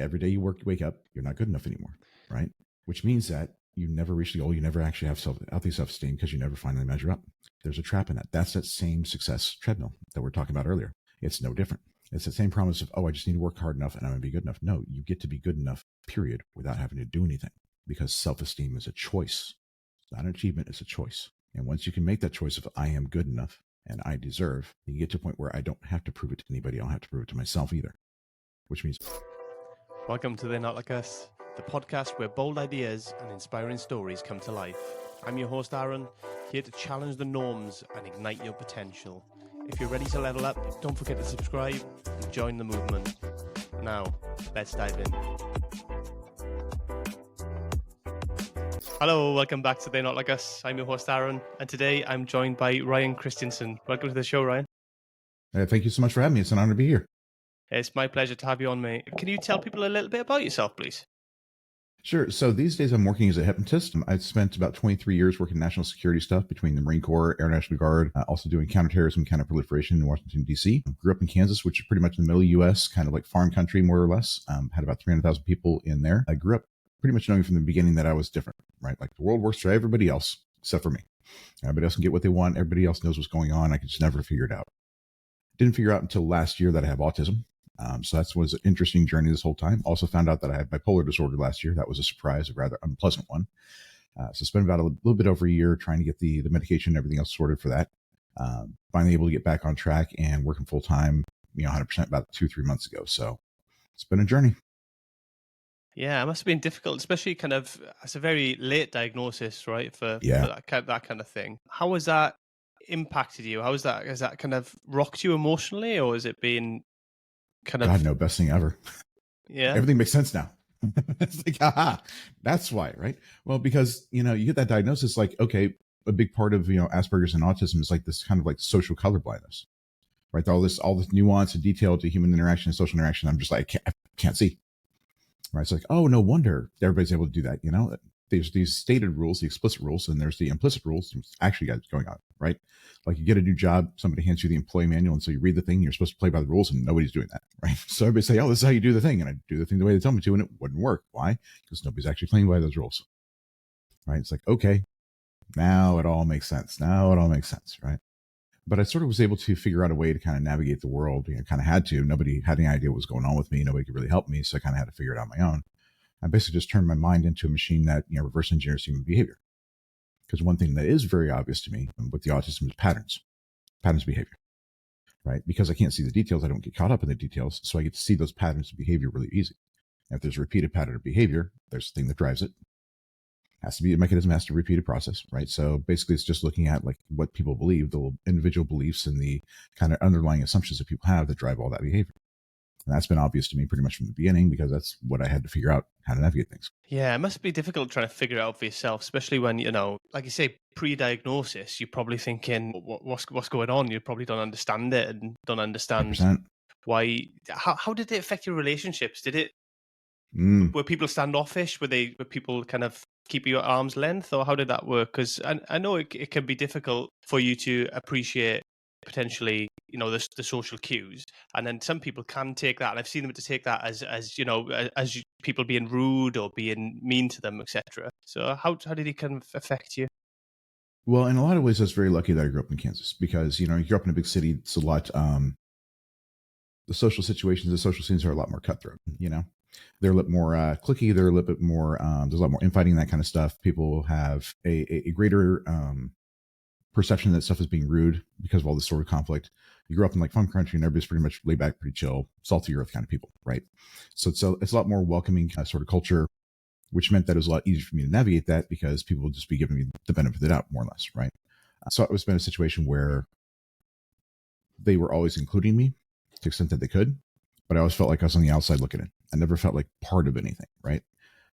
every day you wake up, you're not good enough anymore, right? Which means that you never reach the goal. You never actually have healthy self-esteem because you never finally measure up. There's a trap in that. That's that same success treadmill that we're talking about earlier. It's no different. It's the same promise of, I just need to work hard enough and I'm going to be good enough. No, you get to be good enough, period, without having to do anything, because self-esteem is a choice. It's not an achievement, it's a choice. And once you can make that choice of I am good enough and I deserve, you can get to a point where I don't have to prove it to anybody. I don't have to prove it to myself either, which means... Welcome to They're Not Like Us, the podcast where bold ideas and inspiring stories come to life. I'm your host, Aaron, here to challenge the norms and ignite your potential. If you're ready to level up, don't forget to subscribe and join the movement. Now, let's dive in. Hello, welcome back to They're Not Like Us. I'm your host, Aaron, and today I'm joined by Ryan Christensen. Welcome to the show, Ryan. Thank you so much for having me. It's an honor to be here. It's my pleasure to have you on, mate. Can you tell people a little bit about yourself, please? Sure. So these days I'm working as a hypnotist. I've spent about 23 years working national security stuff between the Marine Corps, Air National Guard, also doing counterterrorism, counterproliferation in Washington, D.C. Grew up in Kansas, which is pretty much in the middle of the U.S., kind of like farm country, more or less. Had about 300,000 people in there. I grew up pretty much knowing from the beginning that I was different, right? Like the world works for everybody else except for me. Everybody else can get what they want. Everybody else knows what's going on. I could just never figure it out. Didn't figure out until last year that I have autism. So that was an interesting journey this whole time. Also found out that I had bipolar disorder last year. That was a surprise, a rather unpleasant one. So spent about a little bit over a year trying to get the medication and everything else sorted for that. Finally able to get back on track and working full time, 100% about 2-3 months ago. So it's been a journey. Yeah, it must have been difficult, especially kind of, it's a very late diagnosis, right? For that kind of thing. How has that impacted you? Has that kind of rocked you emotionally, or has it been kind of... God, no, best thing ever. Yeah. Everything makes sense now. It's like, aha, that's why, right? Well, because, you get that diagnosis, like, okay, a big part of, Asperger's and autism is like this kind of like social color blindness, right? All this nuance and detail to human interaction and social interaction. I'm just like, I can't see, right? It's like, oh, no wonder everybody's able to do that. There's these stated rules, the explicit rules, and there's the implicit rules actually going on, right? Like you get a new job, somebody hands you the employee manual, and so you read the thing, you're supposed to play by the rules, and nobody's doing that, right? So everybody say, oh, this is how you do the thing, and I do the thing the way they tell me to, and it wouldn't work. Why? Because nobody's actually playing by those rules, right? It's like, okay, now it all makes sense. Right? But I sort of was able to figure out a way to kind of navigate the world. Kind of had to. Nobody had any idea what was going on with me. Nobody could really help me, so I kind of had to figure it out on my own. I basically just turned my mind into a machine that reverse engineers human behavior. Because one thing that is very obvious to me with the autism is patterns of behavior, right? Because I can't see the details, I don't get caught up in the details, so I get to see those patterns of behavior really easy. And if there's a repeated pattern of behavior, there's the thing that drives it. Has to be a mechanism, has to repeat a process, right? So basically, it's just looking at like what people believe, the individual beliefs and the kind of underlying assumptions that people have that drive all that behavior. And that's been obvious to me pretty much from the beginning because that's what I had to figure out how to navigate things. Yeah, it must be difficult trying to figure it out for yourself, especially when, like you say, pre-diagnosis, you're probably thinking, what's going on? You probably don't understand it and don't understand 100%. Why. How did it affect your relationships? Were people standoffish? Were people kind of keep you at arm's length, or how did that work? Because I know it can be difficult for you to appreciate potentially the social cues, and then some people can take that, and I've seen them to take that as people being rude or being mean to them, etc. So how did it kind of affect you? Well, in a lot of ways I was very lucky that I grew up in Kansas because you grew up in a big city. It's a lot the social situations, the social scenes are a lot more cutthroat. They're a little more cliquey. They're a little bit more there's a lot more infighting, that kind of stuff. People have a greater perception that stuff is being rude because of all this sort of conflict. You grew up in like farm country and everybody's pretty much laid back, pretty chill, salty earth kind of people, right? So it's a lot more welcoming sort of culture, which meant that it was a lot easier for me to navigate that because people would just be giving me the benefit of the doubt, more or less, right? So it was been a situation where they were always including me to the extent that they could, but I always felt like I was on the outside looking in. I never felt like part of anything, right?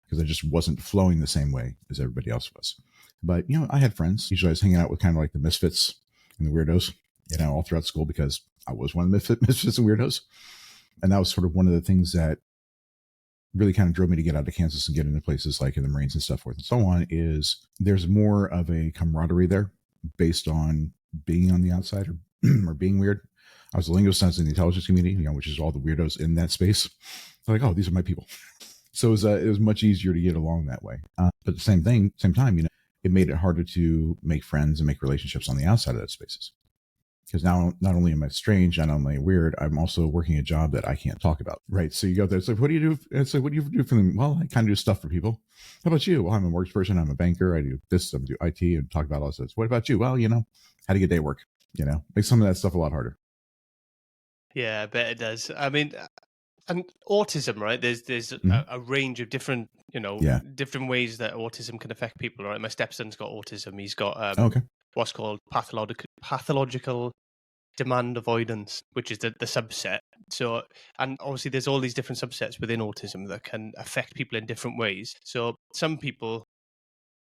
Because I just wasn't flowing the same way as everybody else was. But, I had friends. Usually I was hanging out with kind of like the misfits and the weirdos, all throughout school because I was one of the misfits and weirdos. And that was sort of one of the things that really kind of drove me to get out of Kansas and get into places like in the Marines and stuff forth and so on, is there's more of a camaraderie there based on being on the outside or being weird. I was a linguist in the intelligence community, which is all the weirdos in that space. They're like, oh, these are my people. So it was much easier to get along that way. But the same time, it made it harder to make friends and make relationships on the outside of those spaces. Because now, not only am I strange, not only weird, I'm also working a job that I can't talk about, right? So you go there, it's like, what do you do? It's like, what do you do for them? Well, I kind of do stuff for people. How about you? Well, I'm a mortgage person. I'm a banker. I do this. I do IT and talk about all this. What about you? Well, how do you get day work? Make some of that stuff a lot harder. Yeah, I bet it does. I mean, and autism, right? There's a range of different, different ways that autism can affect people, right? My stepson's got autism. He's got what's called pathological demand avoidance, which is the subset. So, and obviously there's all these different subsets within autism that can affect people in different ways. So some people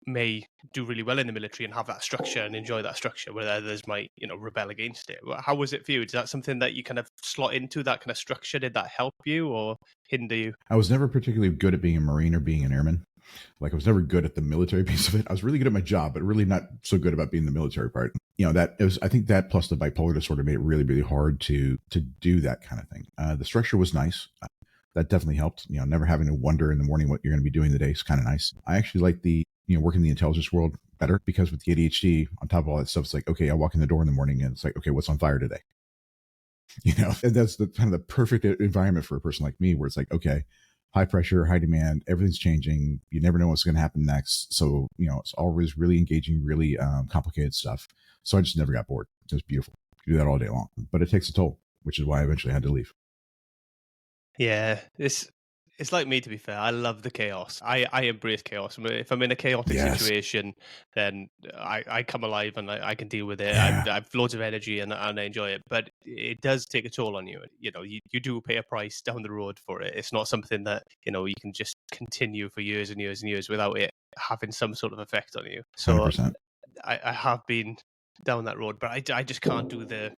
may do really well in the military and have that structure and enjoy that structure, where others might, rebel against it. How was it for you? Is that something that you kind of slot into, that kind of structure? Did that help you or hinder you? I was never particularly good at being a Marine or being an airman. Like, I was never good at the military piece of it. I was really good at my job, but really not so good about being the military part. I think that plus the bipolar disorder made it really, really hard to do that kind of thing. The structure was nice. That definitely helped. Never having to wonder in the morning what you're going to be doing the day is kind of nice. I actually like the, working in the intelligence world better, because with the ADHD, on top of all that stuff, it's like, okay, I walk in the door in the morning and it's like, okay, what's on fire today? And that's the kind of the perfect environment for a person like me, where it's like, okay, high pressure, high demand, everything's changing. You never know what's going to happen next. So, it's always really engaging, really complicated stuff. So I just never got bored. It's just beautiful. You do that all day long, but it takes a toll, which is why I eventually had to leave. Yeah, it's like me, to be fair. I love the chaos. I embrace chaos. If I'm in a chaotic situation, then I come alive and I can deal with it. Yeah. I have loads of energy and I enjoy it. But it does take a toll on you. You do pay a price down the road for it. It's not something that, you can just continue for years and years and years without it having some sort of effect on you. So 100%. I have been down that road, but I just can't do the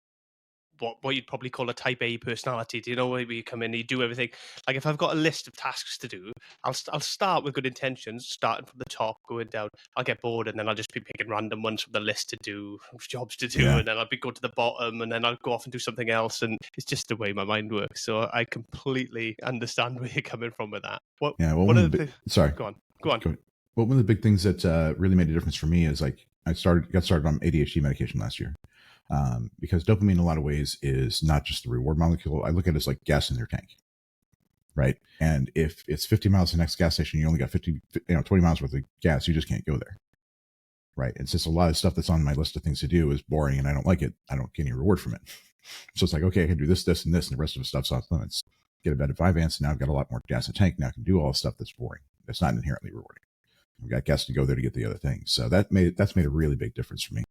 what you'd probably call a type A personality. Do you know, where you come in and you do everything? Like, if I've got a list of tasks to do, I'll start with good intentions, starting from the top, going down. I'll get bored, and then I'll just be picking random ones from the list to do, jobs to do, and then I'll go to the bottom, and then I'll go off and do something else. And it's just the way my mind works. So I completely understand where you're coming from with that. Sorry. Go on. Well, one of the big things that really made a difference for me is, like, I got started on ADHD medication last year. Because dopamine in a lot of ways is not just the reward molecule. I look at it as like gas in your tank, right? And if it's 50 miles to the next gas station, you only got 20 miles worth of gas, you just can't go there, right? And since a lot of stuff that's on my list of things to do is boring and I don't like it, I don't get any reward from it. So it's like, okay, I can do this, this, and this, and the rest of the stuff's off limits. Get a bed at 5 amps, and now I've got a lot more gas in the tank. Now I can do all the stuff that's boring. That's not inherently rewarding. I've got gas to go there to get the other things. So that's made a really big difference for me.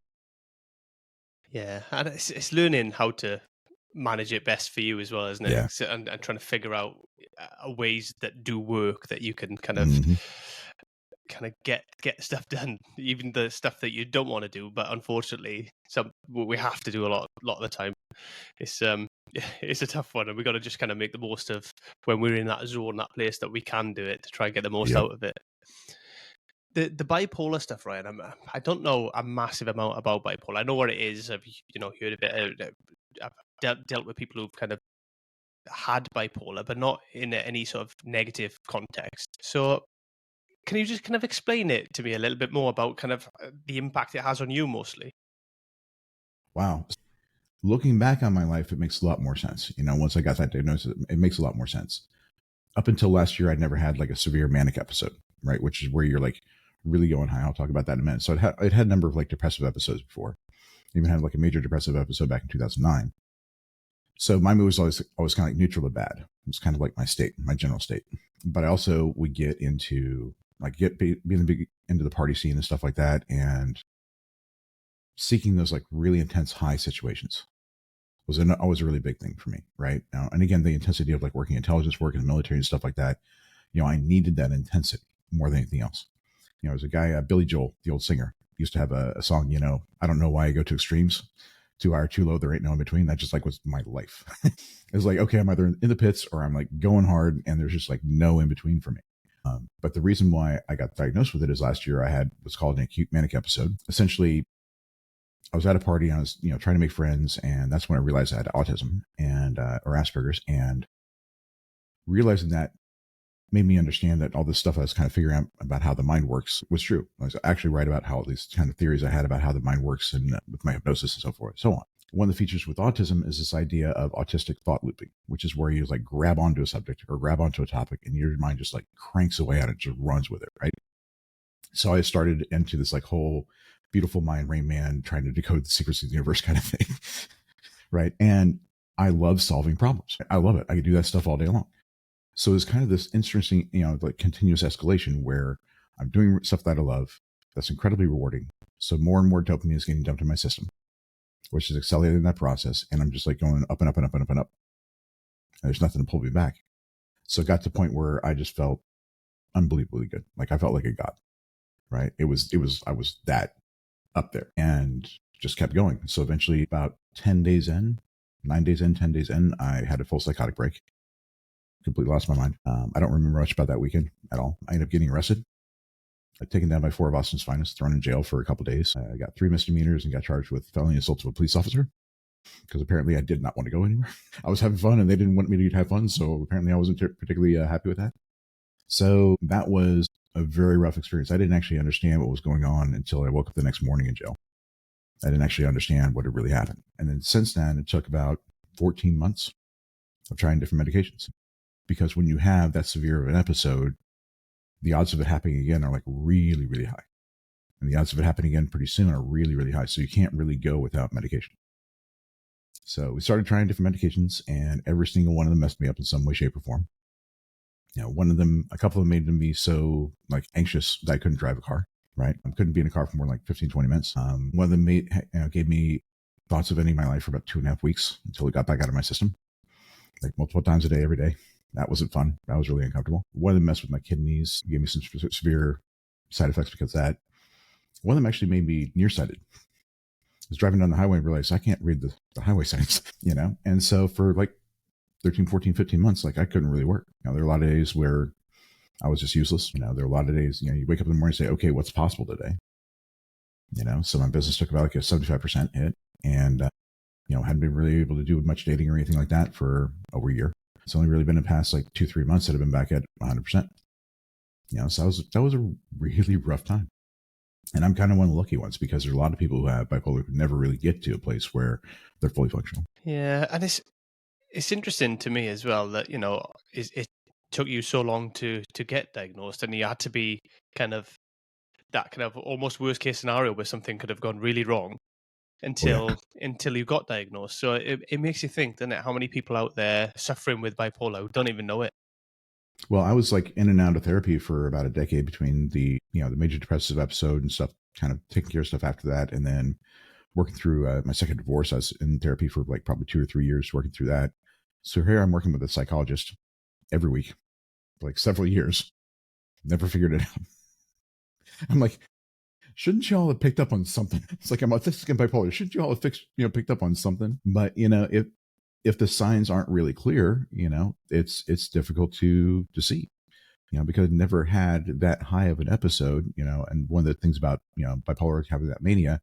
Yeah, and it's learning how to manage it best for you as well, isn't it? Yeah. So, and trying to figure out ways that do work, that you can kind of get stuff done, even the stuff that you don't want to do, but unfortunately we have to do a lot of the time. It's a tough one, and we got to just kind of make the most of when we're in that zone, that place that we can do it, to try and get the most out of it. The bipolar stuff, Ryan, I don't know a massive amount about bipolar. I know what it is. I've heard of it. I've dealt with people who've kind of had bipolar, but not in any sort of negative context. So can you just kind of explain it to me a little bit more about kind of the impact it has on you mostly? Wow. Looking back on my life, it makes a lot more sense. Once I got that diagnosis, it makes a lot more sense. Up until last year, I'd never had like a severe manic episode, right? Which is where you're like really going high. I'll talk about that in a minute. So it had a number of like depressive episodes before. I even had like a major depressive episode back in 2009. So my mood was always kind of like neutral to bad. It was kind of like my general state. But I also would get into into the party scene and stuff like that, and seeking those like really intense high situations was always a really big thing for me, right? Now, and again, the intensity of like working intelligence work in the military and stuff like that, I needed that intensity more than anything else. There's a guy, Billy Joel, the old singer, used to have a song, I don't know why I go to extremes, too high or too low, there ain't no in between. That just like was my life. It was like, okay, I'm either in the pits or I'm like going hard, and there's just like no in between for me. But the reason why I got diagnosed with it is last year I had what's called an acute manic episode. Essentially, I was at a party and I was, trying to make friends. And that's when I realized I had autism and, or Asperger's, and realizing that made me understand that all this stuff I was kind of figuring out about how the mind works was true. I was actually right about how these kind of theories I had about how the mind works and with my hypnosis and so forth, so on. One of the features with autism is this idea of autistic thought looping, which is where you like grab onto a subject or grab onto a topic and your mind just like cranks away at it, just runs with it, right? So I started into this like whole beautiful mind, Rain Man, trying to decode the secrets of the universe kind of thing, right? And I love solving problems. I love it. I could do that stuff all day long. So it's kind of this interesting, like continuous escalation where I'm doing stuff that I love. That's incredibly rewarding. So more and more dopamine is getting dumped in my system, which is accelerating that process. And I'm just like going up and up and up and up and up. And there's nothing to pull me back. So it got to the point where I just felt unbelievably good. Like I felt like a god, right? I was that up there and just kept going. So eventually about 10 days in, 10 days in, I had a full psychotic break. Completely lost my mind. I don't remember much about that weekend at all. I ended up getting arrested. I taken down by 4 of Austin's finest, thrown in jail for a couple of days. I got 3 misdemeanors and got charged with felony assault of a police officer because apparently I did not want to go anywhere. I was having fun and they didn't want me to have fun. So apparently I wasn't particularly happy with that. So that was a very rough experience. I didn't actually understand what was going on until I woke up the next morning in jail. I didn't actually understand what had really happened. And then since then, it took about 14 months of trying different medications. Because when you have that severe of an episode, the odds of it happening again are like really, really high. And the odds of it happening again pretty soon are really, really high. So you can't really go without medication. So we started trying different medications and every single one of them messed me up in some way, shape, or form. A couple of them made me so like anxious that I couldn't drive a car, right? I couldn't be in a car for more than like 15, 20 minutes. One of them gave me thoughts of ending my life for about 2.5 weeks until it got back out of my system, like multiple times a day, every day. That wasn't fun. That was really uncomfortable. One of them messed with my kidneys, gave me some severe side effects because of that. One of them actually made me nearsighted. I was driving down the highway and realized I can't read the highway signs, And so for like 13, 14, 15 months, like I couldn't really work. There are a lot of days where I was just useless. There are a lot of days, you wake up in the morning and say, okay, what's possible today? So my business took about like a 75% hit and, hadn't been really able to do much dating or anything like that for over a year. It's only really been the past like 2-3 months that I've been back at 100%. So that was a really rough time. And I'm kind of one of the lucky ones because there's a lot of people who have bipolar who never really get to a place where they're fully functional. Yeah. And it's interesting to me as well that, it took you so long to get diagnosed and you had to be kind of that kind of almost worst case scenario where something could have gone really wrong until you got diagnosed. So it makes you think, doesn't it, how many people out there suffering with bipolar who don't even know it? Well, I was like in and out of therapy for about a decade between the major depressive episode and stuff, kind of taking care of stuff after that. And then working through my second divorce. I was in therapy for like probably 2 or 3 years working through that. So here I'm working with a psychologist every week, like several years, never figured it out. I'm like, shouldn't y'all have picked up on something? It's like I'm autistic and bipolar. Shouldn't y'all have picked up on something? But if the signs aren't really clear, it's difficult to see, because I never had that high of an episode, and one of the things about, bipolar having that mania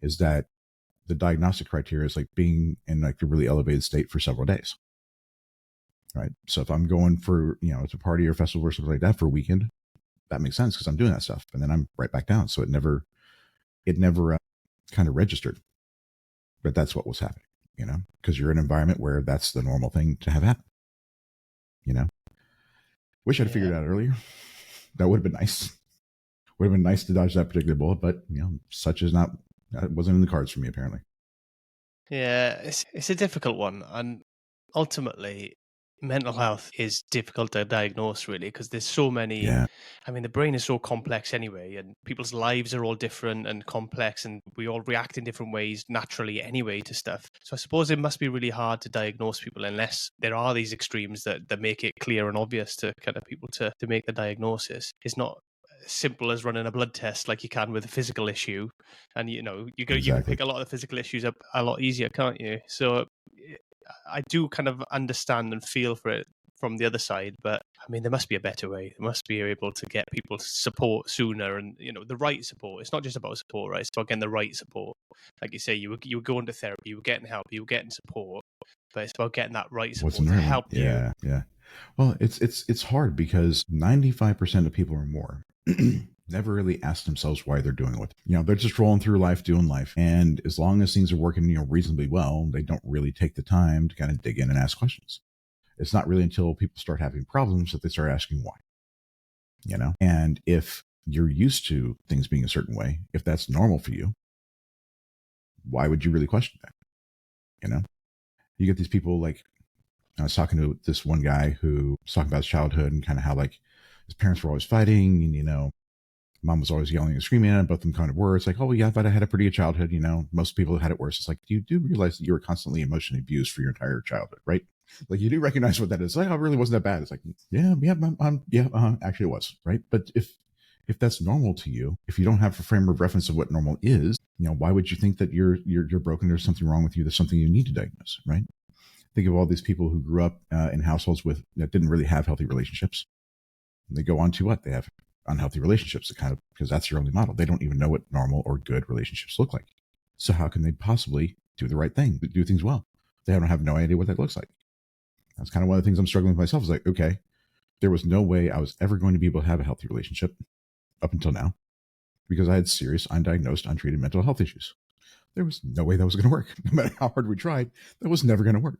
is that the diagnostic criteria is like being in like a really elevated state for several days. Right. So if I'm going for, it's a party or festival or something like that for a weekend, that makes sense because I'm doing that stuff. And then I'm right back down. So it never kind of registered, but that's what was happening, because you're in an environment where that's the normal thing to have happen, Wish I'd figured it out earlier. That would have been nice. Would have been nice to dodge that particular bullet, but it wasn't in the cards for me apparently. Yeah, it's a difficult one. And ultimately, mental health is difficult to diagnose really because there's so many. I mean, the brain is so complex anyway, and people's lives are all different and complex, and we all react in different ways naturally anyway to stuff. So I suppose it must be really hard to diagnose people unless there are these extremes that make it clear and obvious to kind of people to make the diagnosis. It's not as simple as running a blood test like you can with a physical issue, and you can pick a lot of the physical issues up a lot easier, can't you? So I do kind of understand and feel for it from the other side. But I mean, there must be a better way. There must be able to get people support sooner, and the right support. It's not just about support, right? It's about getting the right support. Like you say, you were going to therapy, you were getting help, you were getting support, but it's about getting that right support to help you. Yeah. Well, it's hard because 95% of people or more never really ask themselves why they're doing what. They're just rolling through life, doing life, and as long as things are working, reasonably well, they don't really take the time to kind of dig in and ask questions. It's not really until people start having problems that they start asking why. And if you're used to things being a certain way, if that's normal for you, why would you really question that? You get these people like, I was talking to this one guy who was talking about his childhood and kind of how like his parents were always fighting, and mom was always yelling and screaming at him. Both of them kind of were. It's like, oh yeah, but I had a pretty good childhood. Most people had it worse. It's like, you do realize that you were constantly emotionally abused for your entire childhood, right? Like you do recognize what that is. Like, oh, it really wasn't that bad. It's like, actually it was, right? But if that's normal to you, if you don't have a frame of reference of what normal is, why would you think that you're broken? There's something wrong with you. There's something you need to diagnose, right? Think of all these people who grew up in households that didn't really have healthy relationships. And they go on to what? They have unhealthy relationships, because that's your only model. They don't even know what normal or good relationships look like. So how can they possibly do the right thing, do things well? They don't have no idea what that looks like. That's kind of one of the things I'm struggling with myself. Is like, okay, there was no way I was ever going to be able to have a healthy relationship up until now because I had serious, undiagnosed, untreated mental health issues. There was no way that was going to work. No matter how hard we tried, that was never going to work.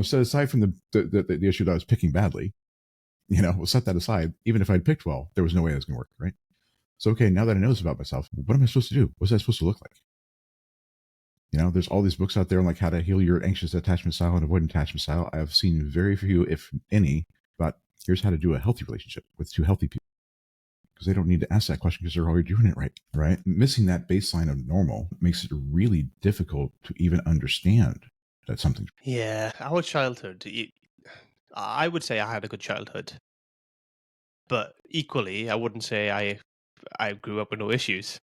Set aside from the issue that I was picking badly, we'll set that aside. Even if I'd picked well, there was no way that was going to work, right? So, okay, now that I know this about myself, what am I supposed to do? What's that supposed to look like? There's all these books out there on like how to heal your anxious attachment style and avoidant attachment style. I've seen very few, if any, about here's how to do a healthy relationship with two healthy people. Because they don't need to ask that question because they're already doing it right? Missing that baseline of normal makes it really difficult to even understand that something. Yeah, our childhood, I would say I had a good childhood. But equally, I wouldn't say I grew up with no issues.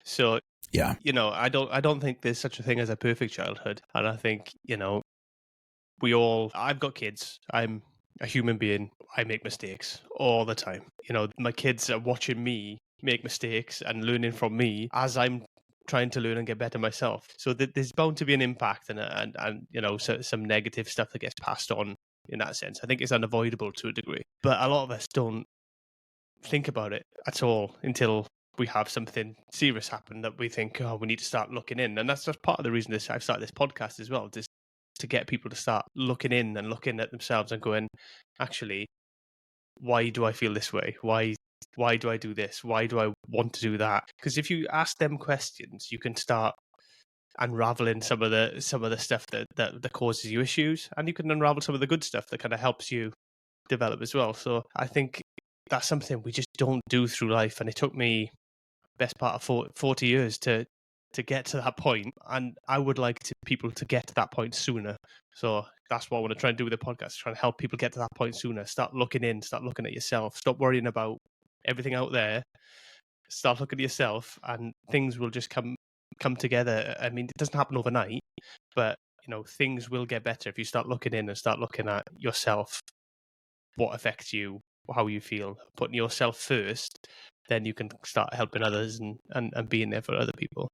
So yeah, I don't think there's such a thing as a perfect childhood. And I think, I've got kids. I'm a human being. I make mistakes all the time. My kids are watching me make mistakes and learning from me as I'm trying to learn and get better myself. So there's bound to be an impact and some negative stuff that gets passed on in that sense. I think it's unavoidable to a degree. But a lot of us don't think about it at all until we have something serious happen that we think, oh, we need to start looking in. And that's just part of the reason I've started this podcast as well, just to get people to start looking in and looking at themselves and going, actually, why do I feel this way? Why do I do this? Why do I want to do that? Because if you ask them questions, you can start unraveling some of the stuff that causes you issues, and you can unravel some of the good stuff that kind of helps you develop as well. So I think that's something we just don't do through life, and it took me best part of 40 years to get to that point, and I would like people to get to that point sooner. So that's what I want to try and do with the podcast, try and help people get to that point sooner. Start looking in, start looking at yourself, stop worrying about everything out there, start looking at yourself, and things will just come together. I mean, it doesn't happen overnight, but things will get better if you start looking in and start looking at yourself, what affects you, how you feel, putting yourself first. Then you can start helping others and being there for other people.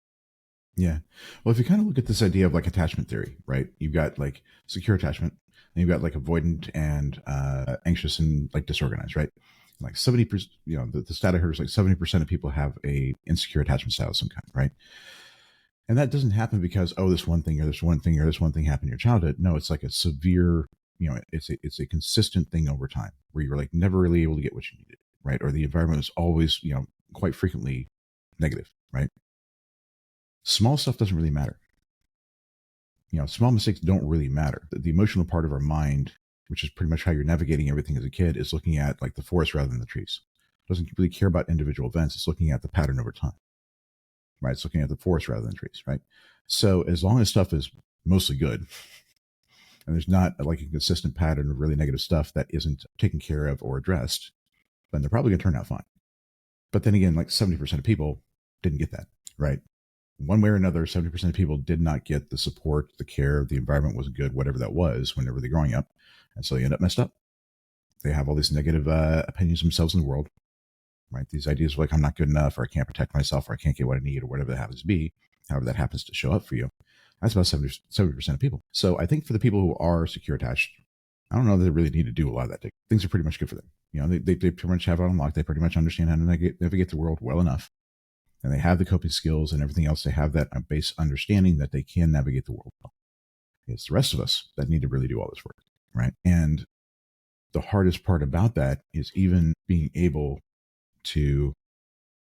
Yeah. Well, if you kind of look at this idea of like attachment theory, right? You've got like secure attachment, and you've got like avoidant and anxious and like disorganized, right? Like 70%, the stat I heard is like 70% of people have a insecure attachment style of some kind, right? And that doesn't happen because, oh, this one thing or this one thing or this one thing happened in your childhood. No, it's like a severe, it's a consistent thing over time where you're like never really able to get what you needed, right? Or the environment is always, quite frequently negative, right? Small stuff doesn't really matter. Small mistakes don't really matter. The emotional part of our mind, which is pretty much how you're navigating everything as a kid, is looking at like the forest rather than the trees. It doesn't really care about individual events. It's looking at the pattern over time, right? It's looking at the forest rather than trees, right? So as long as stuff is mostly good, and there's not like a consistent pattern of really negative stuff that isn't taken care of or addressed, then they're probably going to turn out fine. But then again, like 70% of people didn't get that, right? One way or another, 70% of people did not get the support, the care, the environment wasn't good, whatever that was, whenever they're growing up. And so they end up messed up. They have all these negative opinions of themselves in the world, right? These ideas of like, I'm not good enough, or I can't protect myself, or I can't get what I need, or whatever that happens to be, however that happens to show up for you. That's about 70% of people. So I think for the people who are secure attached, I don't know that they really need to do a lot of that. Things are pretty much good for them. You know, they pretty much have it unlocked. They pretty much understand how to navigate the world well enough. And they have the coping skills and everything else. They have that base understanding that they can navigate the world well. It's the rest of us that need to really do all this work, right? And the hardest part about that is even being able to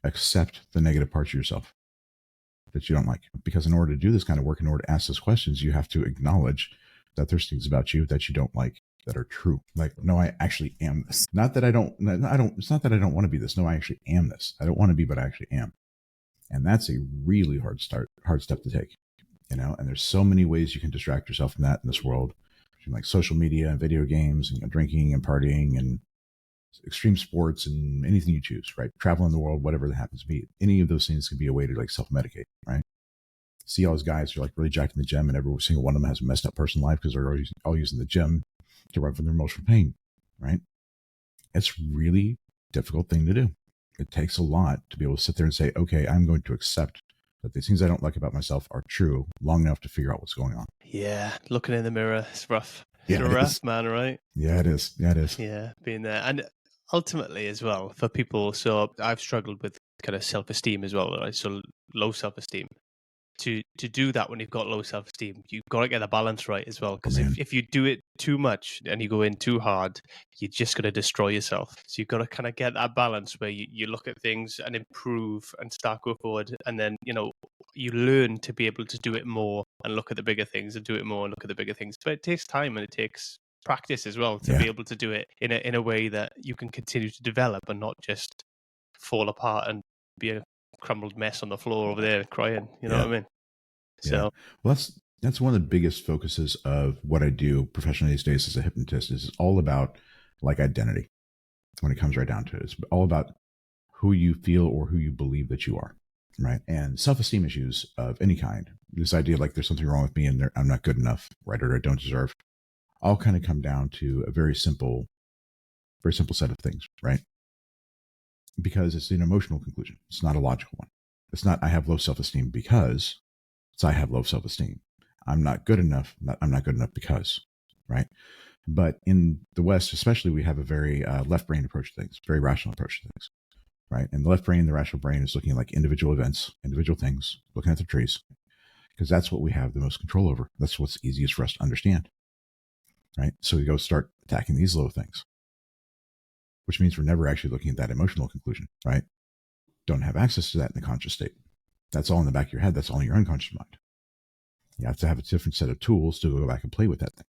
accept the negative parts of yourself that you don't like. Because in order to do this kind of work, in order to ask those questions, you have to acknowledge that there's things about you that you don't like that are true. Like, no, I actually am this. Not that it's not that I don't want to be this. No, I actually am this. I don't want to be, but I actually am. And that's a really hard step to take, you know, and there's so many ways you can distract yourself from that in this world, like social media and video games and, you know, drinking and partying and extreme sports and anything you choose, right? Traveling the world, whatever that happens to be. Any of those things can be a way to like self-medicate, right? See all those guys who are like really jacked in the gym, and every single one of them has a messed up personal life because they're all using the gym to run from their emotional pain, right? It's really difficult thing to do. It takes a lot to be able to sit there and say, okay, I'm going to accept that these things I don't like about myself are true long enough to figure out what's going on. Yeah, looking in the mirror is rough. Yeah, it's rough, man, right? Yeah, it is. Yeah, it is. Yeah, being there. And ultimately as well, for people, so I've struggled with kind of self-esteem as well, right? So low self-esteem. To do that when you've got low self-esteem, you've got to get the balance right as well. Because if you do it too much and you go in too hard, you're just going to destroy yourself. So you've got to kind of get that balance where you look at things and improve and start go forward. And then, you know, you learn to be able to do it more and look at the bigger things and do it more and look at the bigger things. But it takes time and it takes practice as well to be able to do it in a way that you can continue to develop and not just fall apart and be a crumbled mess on the floor over there crying. You know what I mean? So well, that's one of the biggest focuses of what I do professionally these days as a hypnotist. Is all about like identity. When it comes right down to it, it's all about who you feel or who you believe that you are, right? And self-esteem issues of any kind, this idea like there's something wrong with me and I'm not good enough, right, or I don't deserve, all kind of come down to a very simple set of things, right? Because it's an emotional conclusion. It's not a logical one. It's not I have low self-esteem because it's I have low self-esteem. I'm not good enough. I'm not good enough because, right? But in the West, especially, we have a very left brain approach to things, very rational approach to things, right? And the left brain, the rational brain is looking at like individual events, individual things, looking at the trees, because that's what we have the most control over. That's what's easiest for us to understand, right? So we go start attacking these little things, which means we're never actually looking at that emotional conclusion, right? Don't have access to that in the conscious state. That's all in the back of your head. That's all in your unconscious mind. You have to have a different set of tools to go back and play with that thing,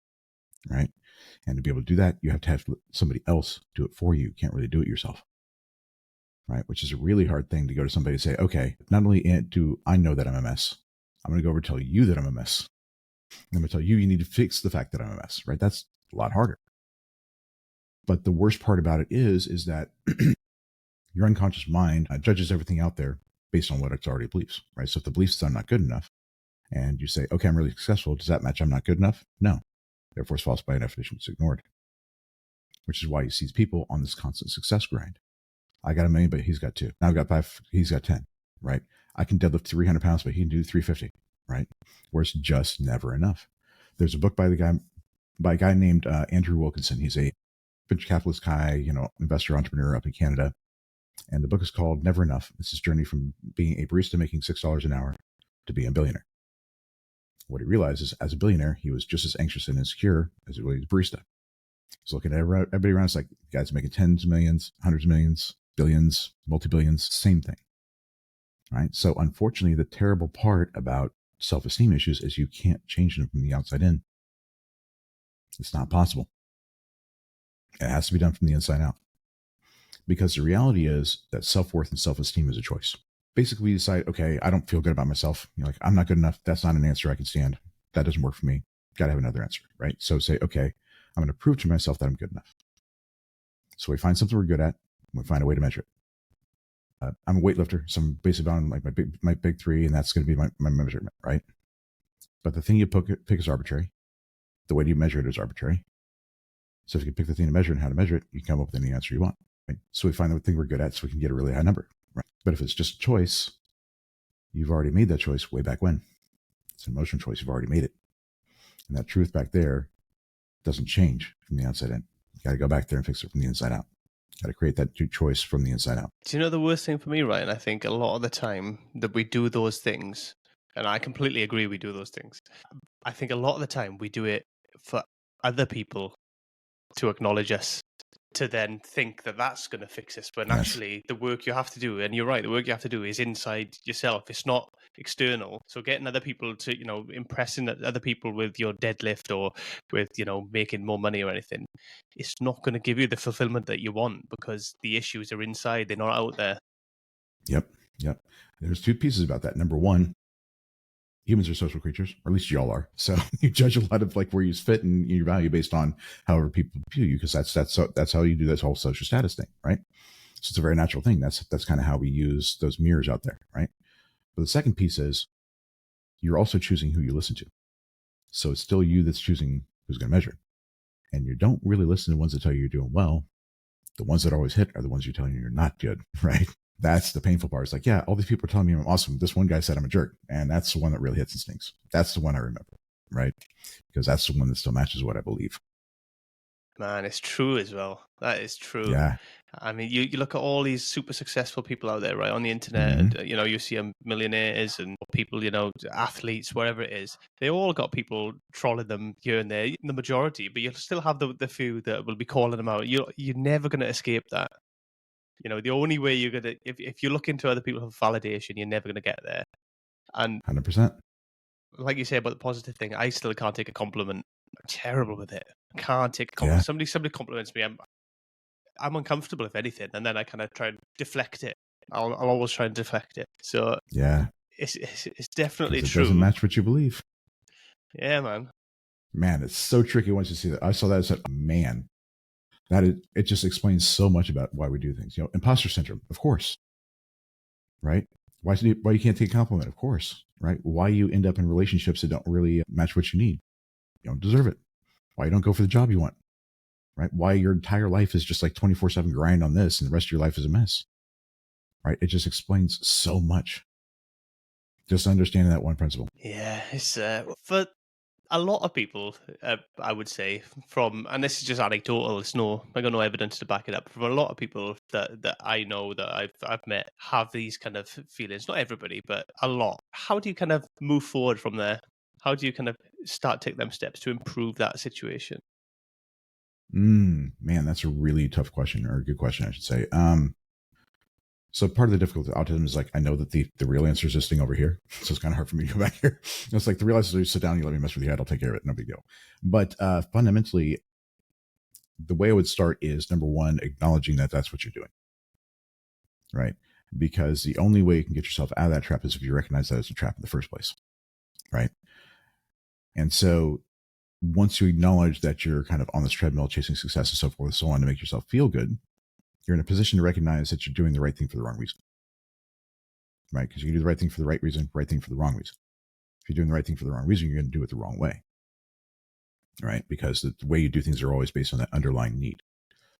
right? And to be able to do that, you have to have somebody else do it for you. You can't really do it yourself, right? Which is a really hard thing to go to somebody and say, okay, not only do I know that I'm a mess, I'm going to go over and tell you that I'm a mess. I'm going to tell you need to fix the fact that I'm a mess, right? That's a lot harder. But the worst part about it is that your unconscious mind judges everything out there based on what it already believes, right? So if the belief is I'm not good enough, and you say, okay, I'm really successful, does that match I'm not good enough? No. Therefore, it's false by definition, it's ignored. Which is why you see people on this constant success grind. I got 1 million, but he's got 2. Now I've got 5, he's got 10, right? I can deadlift 300 pounds, but he can do 350, right? Where it's just never enough. There's a book by a guy named Andrew Wilkinson. He's a venture capitalist guy, investor, entrepreneur up in Canada. And the book is called Never Enough. It's his journey from being a barista making $6 an hour to being a billionaire. What he realized is, as a billionaire, he was just as anxious and insecure as he was a barista. He's looking at everybody around. It's like guys making tens of millions, hundreds of millions, billions, multi-billions, same thing, right? So unfortunately, the terrible part about self-esteem issues is you can't change them from the outside in. It's not possible. It has to be done from the inside out. Because the reality is that self-worth and self-esteem is a choice. Basically, you decide, okay, I don't feel good about myself. You're like, I'm not good enough. That's not an answer I can stand. That doesn't work for me. Got to have another answer, right? So say, okay, I'm going to prove to myself that I'm good enough. So we find something we're good at. We find a way to measure it. I'm a weightlifter, so I'm basically on like my big 3, and that's going to be my measurement, right? But the thing you pick is arbitrary. The way you measure it is arbitrary. So if you can pick the thing to measure and how to measure it, you can come up with any answer you want. Right? So we find the thing we're good at so we can get a really high number. Right? But if it's just a choice, you've already made that choice way back when. It's an emotional choice. You've already made it. And that truth back there doesn't change from the outside in. You got to go back there and fix it from the inside out. Got to create that choice from the inside out. Do you know the worst thing for me, Ryan? I think a lot of the time that we do those things, and I completely agree we do those things. I think a lot of the time we do it for other people to acknowledge us, to then think that that's going to fix us, when actually the work you have to do, and you're right, the work you have to do is inside yourself. It's not external. So getting other people to, impressing other people with your deadlift or with, making more money or anything, it's not going to give you the fulfillment that you want, because the issues are inside, they're not out there. Yep. There's two pieces about that. Number one, humans are social creatures, or at least y'all are. So you judge a lot of like where you fit and your value based on however people view you, because that's how you do this whole social status thing, right? So it's a very natural thing. That's kind of how we use those mirrors out there, right? But the second piece is you're also choosing who you listen to. So it's still you that's choosing who's going to measure. And you don't really listen to the ones that tell you you're doing well. The ones that always hit are the ones you're telling you you're not good, right? That's the painful part. It's like, yeah, all these people are telling me I'm awesome. This one guy said I'm a jerk. And that's the one that really hits and stings. That's the one I remember, right? Because that's the one that still matches what I believe. Man, it's true as well. That is true. Yeah. I mean, you look at all these super successful people out there, right, on the internet, and you see millionaires and people, athletes, wherever it is. They all got people trolling them here and there, the majority, but you'll still have the few that will be calling them out. You're never going to escape that. The only way you're gonna, if you look into other people for validation, you're never going to get there. And 100%. like you say about the positive thing, I still can't take a compliment. I'm terrible with it. I can't take a compliment. Yeah. Somebody compliments me, I'm uncomfortable, if anything, and then I kind of try and deflect it. I'll always try and deflect it. So yeah, it's definitely it true. It doesn't match what you believe. Yeah, man. Man, it's so tricky once you see that. I saw that and said, oh, man, it just explains so much about why we do things. Imposter syndrome, of course, right? Why you can't take a compliment, of course, right? Why you end up in relationships that don't really match what you need. You don't deserve it. Why you don't go for the job you want, right? Why your entire life is just like 24/7 grind on this and the rest of your life is a mess, right? It just explains so much. Just understanding that one principle. Yeah, it's for a lot of people, I would say, and this is just anecdotal, I got no evidence to back it up. From a lot of people that I know, that I've met, have these kind of feelings. Not everybody, but a lot. How do you kind of move forward from there? How do you kind of start taking them steps to improve that situation? Man, that's a really tough question, or a good question, I should say. So part of the difficulty with autism is like, I know that the real answer is this thing over here. So it's kind of hard for me to go back here. It's like the real answer is you sit down, you let me mess with your head, I'll take care of it. No big deal. But fundamentally, the way I would start is, number one, acknowledging that that's what you're doing, right? Because the only way you can get yourself out of that trap is if you recognize that it's a trap in the first place, right? And so once you acknowledge that you're kind of on this treadmill chasing success and so forth and so on to make yourself feel good, you're in a position to recognize that you're doing the right thing for the wrong reason, right? Because you can do the right thing for the right reason, right thing for the wrong reason. If you're doing the right thing for the wrong reason, you're going to do it the wrong way, right? Because the way you do things are always based on that underlying need.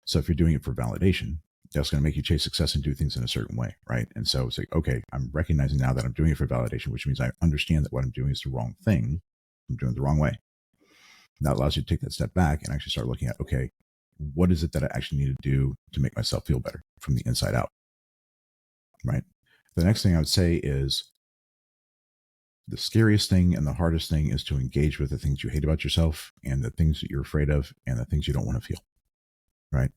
So if you're doing it for validation, that's going to make you chase success and do things in a certain way, right? And so it's like, okay, I'm recognizing now that I'm doing it for validation, which means I understand that what I'm doing is the wrong thing. I'm doing it the wrong way. That allows you to take that step back and actually start looking at, okay, what is it that I actually need to do to make myself feel better from the inside out, right? The next thing I would say is the scariest thing and the hardest thing is to engage with the things you hate about yourself and the things that you're afraid of and the things you don't want to feel, right?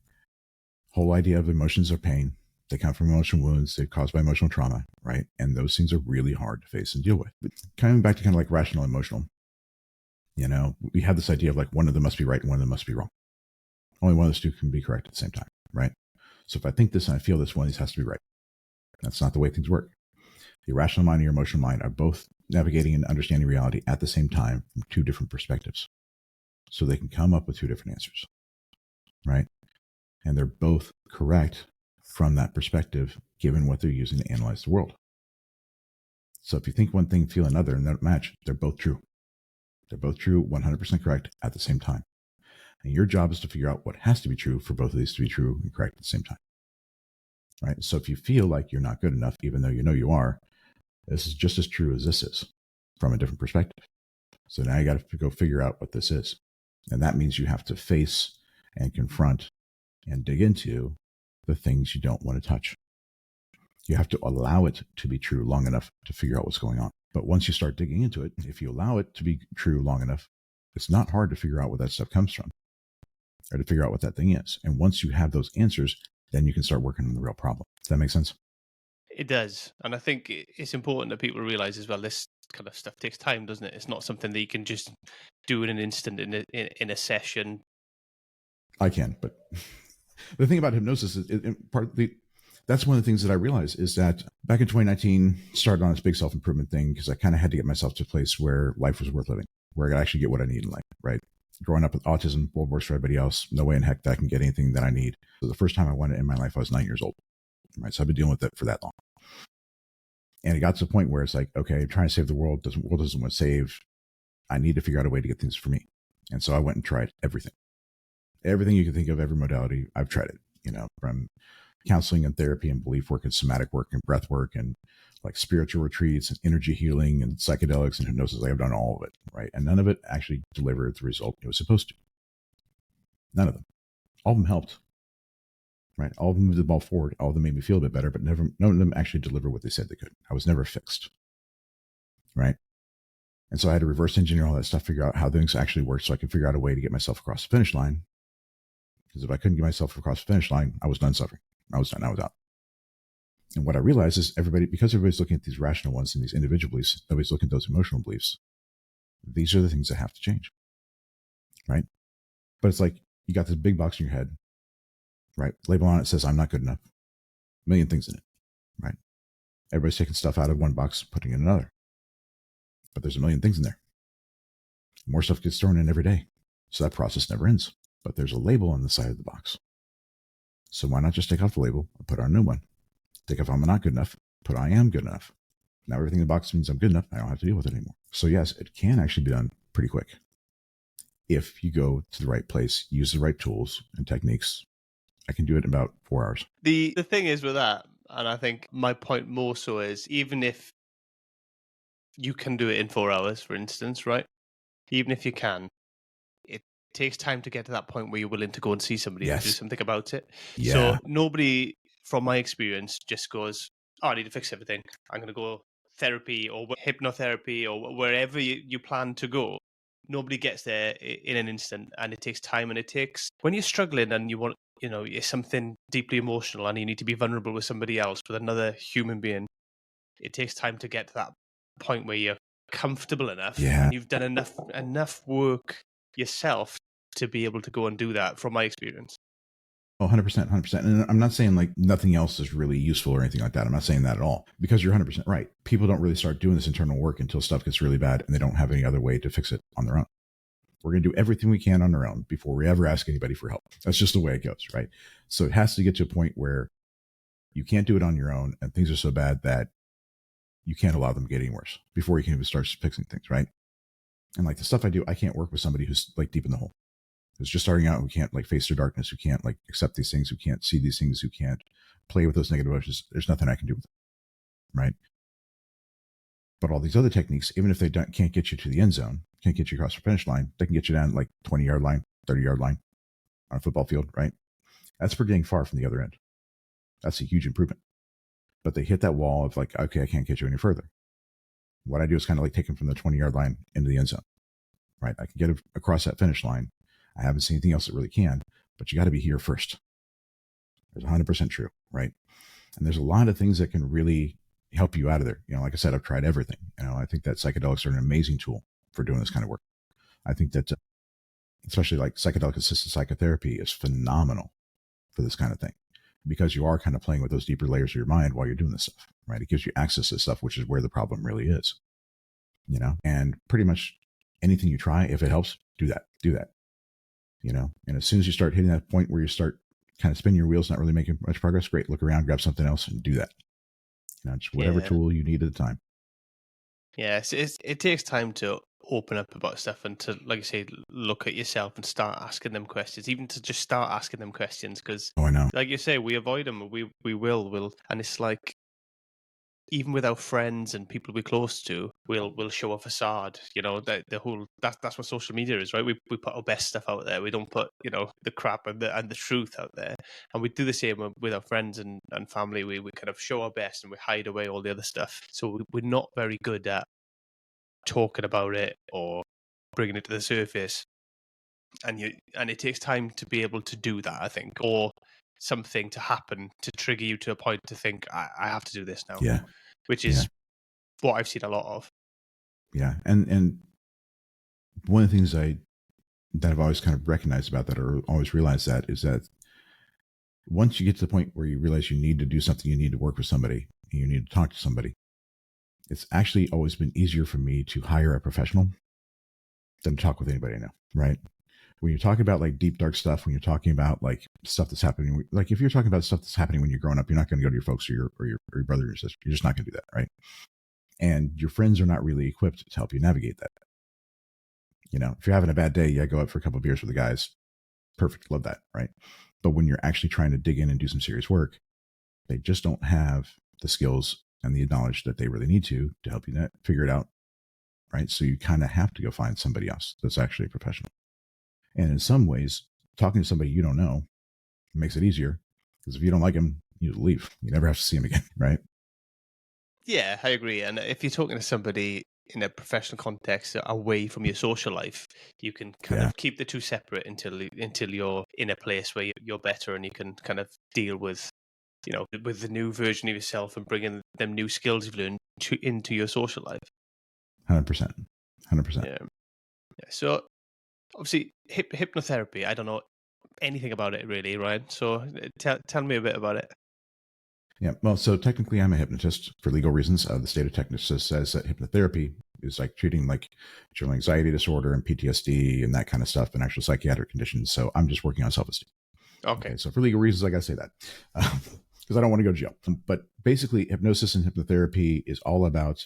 Whole idea of emotions are pain. They come from emotional wounds. They're caused by emotional trauma, right? And those things are really hard to face and deal with. But coming back to kind of like rational emotional, we have this idea of like one of them must be right and one of them must be wrong. Only one of those two can be correct at the same time, right? So if I think this and I feel this, one of these has to be right. That's not the way things work. The irrational mind and your emotional mind are both navigating and understanding reality at the same time from two different perspectives. So they can come up with two different answers, right? And they're both correct from that perspective, given what they're using to analyze the world. So if you think one thing, feel another, and they don't match, they're both true. They're both true, 100% correct at the same time. And your job is to figure out what has to be true for both of these to be true and correct at the same time. Right? So if you feel like you're not good enough, even though you know you are, this is just as true as this is from a different perspective. So now you got to go figure out what this is. And that means you have to face and confront and dig into the things you don't want to touch. You have to allow it to be true long enough to figure out what's going on. But once you start digging into it, if you allow it to be true long enough, it's not hard to figure out where that stuff comes from or to figure out what that thing is. And once you have those answers, then you can start working on the real problem. Does that make sense? It does. And I think it's important that people realize as well, this kind of stuff takes time, doesn't it? It's not something that you can just do in an instant in a session. I can, but the thing about hypnosis is that's one of the things that I realized is that back in 2019, started on this big self-improvement thing because I kind of had to get myself to a place where life was worth living, where I could actually get what I need in life, right? Growing up with autism, world works for everybody else. No way in heck that I can get anything that I need. So the first time I wanted it in my life, I was 9 years old, right? So I've been dealing with it for that long. And it got to the point where it's like, okay, I'm trying to save the world. The world doesn't want to save. I need to figure out a way to get things for me. And so I went and tried everything. Everything you can think of, every modality, I've tried it, from counseling and therapy and belief work and somatic work and breath work and like spiritual retreats and energy healing and psychedelics and hypnosis. I've done all of it, right? And none of it actually delivered the result it was supposed to. None of them. All of them helped, right? All of them moved the ball forward. All of them made me feel a bit better, but none of them actually delivered what they said they could. I was never fixed, right? And so I had to reverse engineer all that stuff, figure out how things actually work so I could figure out a way to get myself across the finish line. Because if I couldn't get myself across the finish line, I was done suffering. I was done. I was out. And what I realized is because everybody's looking at these rational ones and these individual beliefs, nobody's looking at those emotional beliefs. These are the things that have to change, right? But it's like you got this big box in your head, right? Label on it says, I'm not good enough. A million things in it, right? Everybody's taking stuff out of one box, putting in another. But there's a million things in there. More stuff gets thrown in every day. So that process never ends. But there's a label on the side of the box. So why not just take off the label and put on a new one? Take off I'm not good enough, put I am good enough. Now everything in the box means I'm good enough. I don't have to deal with it anymore. So yes, it can actually be done pretty quick. If you go to the right place, use the right tools and techniques, I can do it in about 4 hours. The thing is with that, and I think my point more so is, even if you can do it in 4 hours, for instance, right? Even if you can, it takes time to get to that point where you're willing to go and see somebody and do something about it. Yeah. So nobody, from my experience, just goes, oh, I need to fix everything. I'm going to go therapy or hypnotherapy or wherever you plan to go. Nobody gets there in an instant, and it takes time. And it takes, when you're struggling and you want, it's something deeply emotional and you need to be vulnerable with somebody else, with another human being, it takes time to get to that point where you're comfortable enough and you've done enough work yourself to be able to go and do that, from my experience. Oh, 100%. And I'm not saying like nothing else is really useful or anything like that. I'm not saying that at all, because you're 100% right. People don't really start doing this internal work until stuff gets really bad and they don't have any other way to fix it on their own. We're going to do everything we can on our own before we ever ask anybody for help. That's just the way it goes, right? So it has to get to a point where you can't do it on your own and things are so bad that you can't allow them to get any worse before you can even start fixing things, right? And like the stuff I do, I can't work with somebody who's like deep in the hole, who's just starting out, who can't like face their darkness, who can't like accept these things, who can't see these things, who can't play with those negative emotions. There's nothing I can do with them, right? But all these other techniques, even if they can't get you to the end zone, can't get you across the finish line, they can get you down like 20-yard line, 30-yard line on a football field, right? That's pretty dang far from the other end. That's a huge improvement. But they hit that wall of like, okay, I can't get you any further. What I do is kind of like take them from the 20-yard line into the end zone, right? I can get across that finish line. I haven't seen anything else that really can, but you got to be here first. That's 100% true, right? And there's a lot of things that can really help you out of there. Like I said, I've tried everything. I think that psychedelics are an amazing tool for doing this kind of work. I think that especially like psychedelic assisted psychotherapy is phenomenal for this kind of thing, because you are kind of playing with those deeper layers of your mind while you're doing this stuff, right? It gives you access to stuff, which is where the problem really is, and pretty much anything you try, if it helps, do that, and as soon as you start hitting that point where you start kind of spinning your wheels, not really making much progress, great, look around, grab something else and do that, just whatever tool you need at the time. Yes, it takes time to open up about stuff and to, like you say, look at yourself and start asking them questions, even to just start asking them questions. Because, I know. like you say, we avoid them. We will. And it's like, even with our friends and people we're close to, we'll show a facade. The whole that's what social media is, right? We put our best stuff out there. We don't put the crap and the truth out there. And we do the same with our friends and family. We kind of show our best and we hide away all the other stuff. So we're not very good at talking about it or bringing it to the surface. And it takes time to be able to do that, I think, or something to happen to trigger you to a point to think, I have to do this now. Yeah. Which is what I've seen a lot of. Yeah. And one of the things that I've always kind of recognized about that, or always realized that, is that once you get to the point where you realize you need to do something, you need to work with somebody, you need to talk to somebody, it's actually always been easier for me to hire a professional than to talk with anybody I know, right? When you're talking about like deep, dark stuff, when you're talking about like stuff that's happening, like if you're talking about stuff that's happening when you're growing up, you're not going to go to your folks or your brother or your sister. You're just not going to do that, right? And your friends are not really equipped to help you navigate that. If you're having a bad day, you go out for a couple of beers with the guys. Perfect. Love that, right? But when you're actually trying to dig in and do some serious work, they just don't have the skills and the knowledge that they really need to help you figure it out, right? So you kind of have to go find somebody else that's actually a professional. And in some ways, talking to somebody you don't know makes it easier, because if you don't like them, you leave. You never have to see them again, right? Yeah, I agree. And if you're talking to somebody in a professional context away from your social life, you can kind of keep the two separate until you're in a place where you're better and you can kind of deal with, with the new version of yourself and bringing them new skills you've learned into your social life. 100%. 100%. Yeah. So obviously hypnotherapy, I don't know anything about it really, Ryan. So tell me a bit about it. Yeah, well, so technically I'm a hypnotist for legal reasons. The state of Texas says that hypnotherapy is like treating like general anxiety disorder and PTSD and that kind of stuff and actual psychiatric conditions. So I'm just working on self-esteem. Okay. So for legal reasons, I got to say that because I don't want to go to jail. But basically, hypnosis and hypnotherapy is all about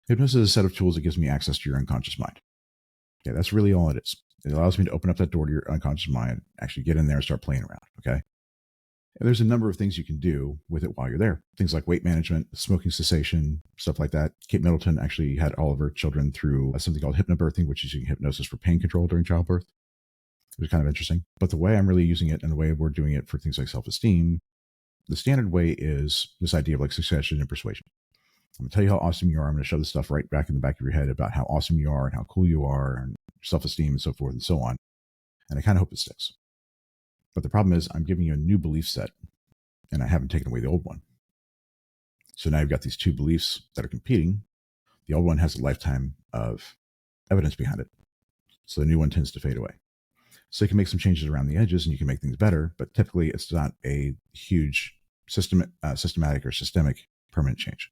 hypnosis is a set of tools that gives me access to your unconscious mind. Okay, that's really all it is. It allows me to open up that door to your unconscious mind, actually get in there and start playing around. Okay. And there's a number of things you can do with it while you're there. Things like weight management, smoking cessation, stuff like that. Kate Middleton actually had all of her children through something called hypnobirthing, which is using hypnosis for pain control during childbirth. It was kind of interesting. But the way I'm really using it and the way we're doing it for things like self-esteem, the standard way is this idea of like succession and persuasion. I'm going to tell you how awesome you are. I'm going to shove this stuff right back in the back of your head about how awesome you are and how cool you are and self-esteem and so forth and so on. And I kind of hope it sticks. But the problem is I'm giving you a new belief set and I haven't taken away the old one. So now you've got these two beliefs that are competing. The old one has a lifetime of evidence behind it. So the new one tends to fade away. So you can make some changes around the edges and you can make things better, but typically it's not a huge systematic or systemic permanent change.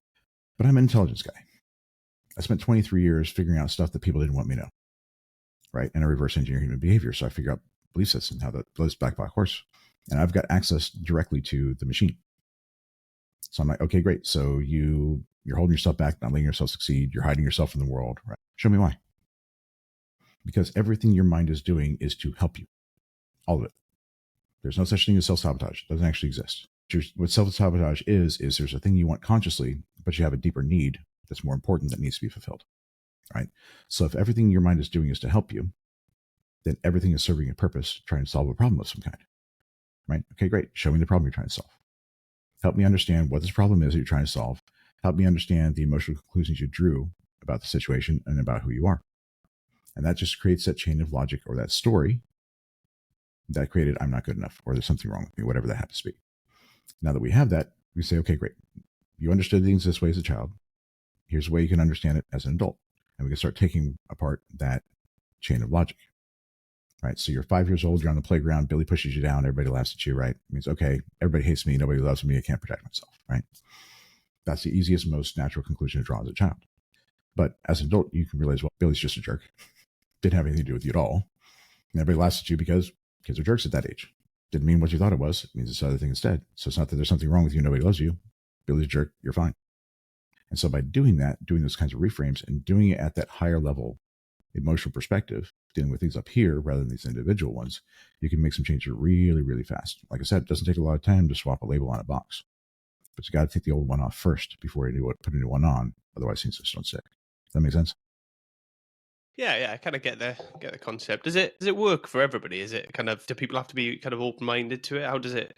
But I'm an intelligence guy. I spent 23 years figuring out stuff that people didn't want me to know, right? And I reverse engineer human behavior. So I figure out belief sets and how that blows black horse. And I've got access directly to the machine. So I'm like, okay, great. So you're holding yourself back, not letting yourself succeed. You're hiding yourself from the world, right? Show me why. Because everything your mind is doing is to help you. All of it. There's no such thing as self-sabotage. It doesn't actually exist. What self-sabotage is there's a thing you want consciously, but you have a deeper need that's more important that needs to be fulfilled, right? So if everything your mind is doing is to help you, then everything is serving a purpose, trying to solve a problem of some kind, right? Okay, great. Show me the problem you're trying to solve. Help me understand what this problem is that you're trying to solve. Help me understand the emotional conclusions you drew about the situation and about who you are. And that just creates that chain of logic or that story that created, I'm not good enough, or there's something wrong with me, whatever that happens to be. Now that we have that, we say, okay, great. You understood things this way as a child. Here's a way you can understand it as an adult. And we can start taking apart that chain of logic, right? So you're 5 years old, you're on the playground, Billy pushes you down, everybody laughs at you, right? It means, okay, everybody hates me, nobody loves me, I can't protect myself, right? That's the easiest, most natural conclusion to draw as a child. But as an adult, you can realize, well, Billy's just a jerk. Didn't have anything to do with you at all. And everybody laughs at you because kids are jerks at that age. Didn't mean what you thought it was. It means this other thing instead. So it's not that there's something wrong with you, nobody loves you. Billy's a jerk, you're fine. And so by doing that, doing those kinds of reframes and doing it at that higher level, emotional perspective, dealing with things up here rather than these individual ones, you can make some changes really, really fast. Like I said, it doesn't take a lot of time to swap a label on a box, but you got to take the old one off first before you put a new one on. Otherwise, things just don't stick. Does that make sense? Yeah, I kind of get the concept. Does it work for everybody? Is it kind of, do people have to be kind of open-minded to it? How does it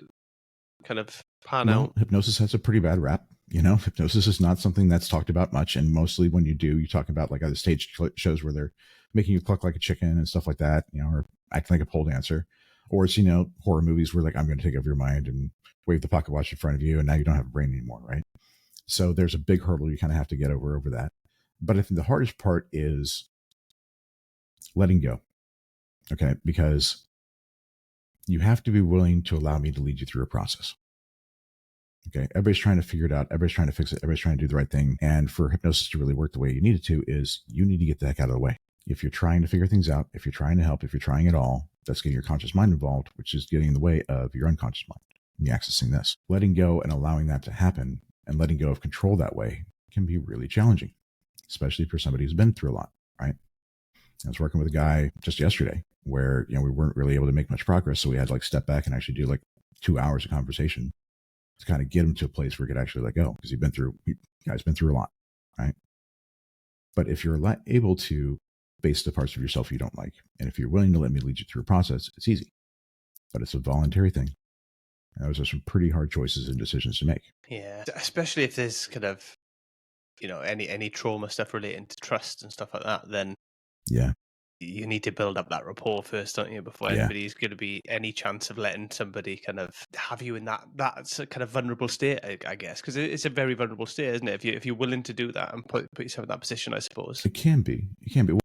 kind of pan out? Hypnosis has a pretty bad rap. Hypnosis is not something that's talked about much, and mostly when you do, you talk about like other stage shows where they're making you cluck like a chicken and stuff like that, or acting like a pole dancer, or it's horror movies where like I'm going to take over your mind and wave the pocket watch in front of you, and now you don't have a brain anymore, right? So there's a big hurdle you kind of have to get over that. But I think the hardest part is letting go. Okay, because you have to be willing to allow me to lead you through a process. Okay, everybody's trying to figure it out. Everybody's trying to fix it. Everybody's trying to do the right thing. And for hypnosis to really work the way you need it to, is you need to get the heck out of the way. If you're trying to figure things out, if you're trying to help, if you're trying at all, that's getting your conscious mind involved, which is getting in the way of your unconscious mind and accessing this. Letting go and allowing that to happen and letting go of control that way can be really challenging, especially for somebody who's been through a lot, right? I was working with a guy just yesterday where, we weren't really able to make much progress. So we had to like step back and actually do like 2 hours of conversation to kind of get him to a place where he could actually let go, because he's been through a lot, right? But if you're able to face the parts of yourself you don't like, and if you're willing to let me lead you through a process, it's easy, but it's a voluntary thing. And those are some pretty hard choices and decisions to make. Yeah, especially if there's kind of, any trauma stuff relating to trust and stuff like that, then yeah, you need to build up that rapport first, don't you, before anybody's going to be any chance of letting somebody kind of have you in that kind of vulnerable state, I guess, because it's a very vulnerable state, isn't it? If you're willing to do that and put yourself in that position, I suppose. It can be.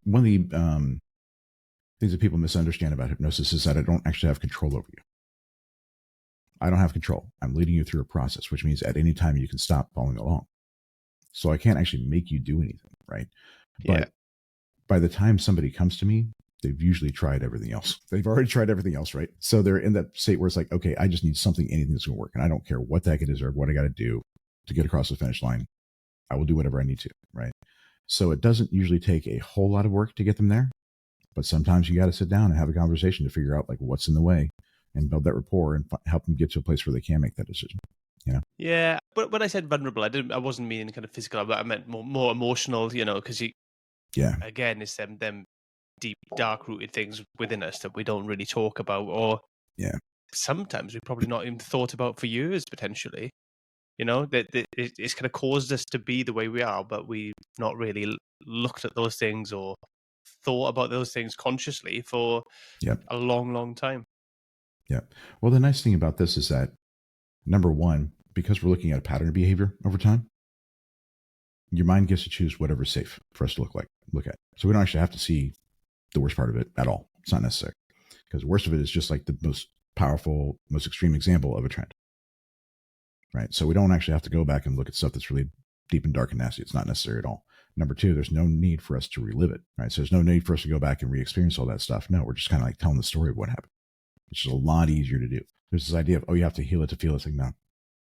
One of the things that people misunderstand about hypnosis is that I don't actually have control over you. I don't have control. I'm leading you through a process, which means at any time you can stop following along. So I can't actually make you do anything, right? But by the time somebody comes to me, they've usually tried everything else. They've already tried everything else, right? So they're in that state where it's like, okay, I just need anything that's going to work. And I don't care what the heck it is or what I got to do to get across the finish line. I will do whatever I need to, right? So it doesn't usually take a whole lot of work to get them there. But sometimes you got to sit down and have a conversation to figure out like what's in the way and build that rapport and help them get to a place where they can make that decision. Yeah. But when I said vulnerable, I wasn't meaning kind of physical, but I meant more emotional, because again, it's them deep, dark rooted things within us that we don't really talk about, or sometimes we've probably not even thought about for years, potentially. That it's kind of caused us to be the way we are, but we've not really looked at those things or thought about those things consciously for a long, long time. Yeah. Well, the nice thing about this is that, number one, because we're looking at a pattern of behavior over time, your mind gets to choose whatever's safe for us to look at. So we don't actually have to see the worst part of it at all. It's not necessary, because the worst of it is just like the most powerful, most extreme example of a trend. Right. So we don't actually have to go back and look at stuff that's really deep and dark and nasty. It's not necessary at all. Number two, there's no need for us to relive it. Right. So there's no need for us to go back and re-experience all that stuff. No, we're just kind of like telling the story of what happened, which is a lot easier to do. There's this idea of, you have to heal it to feel it. It's like, no,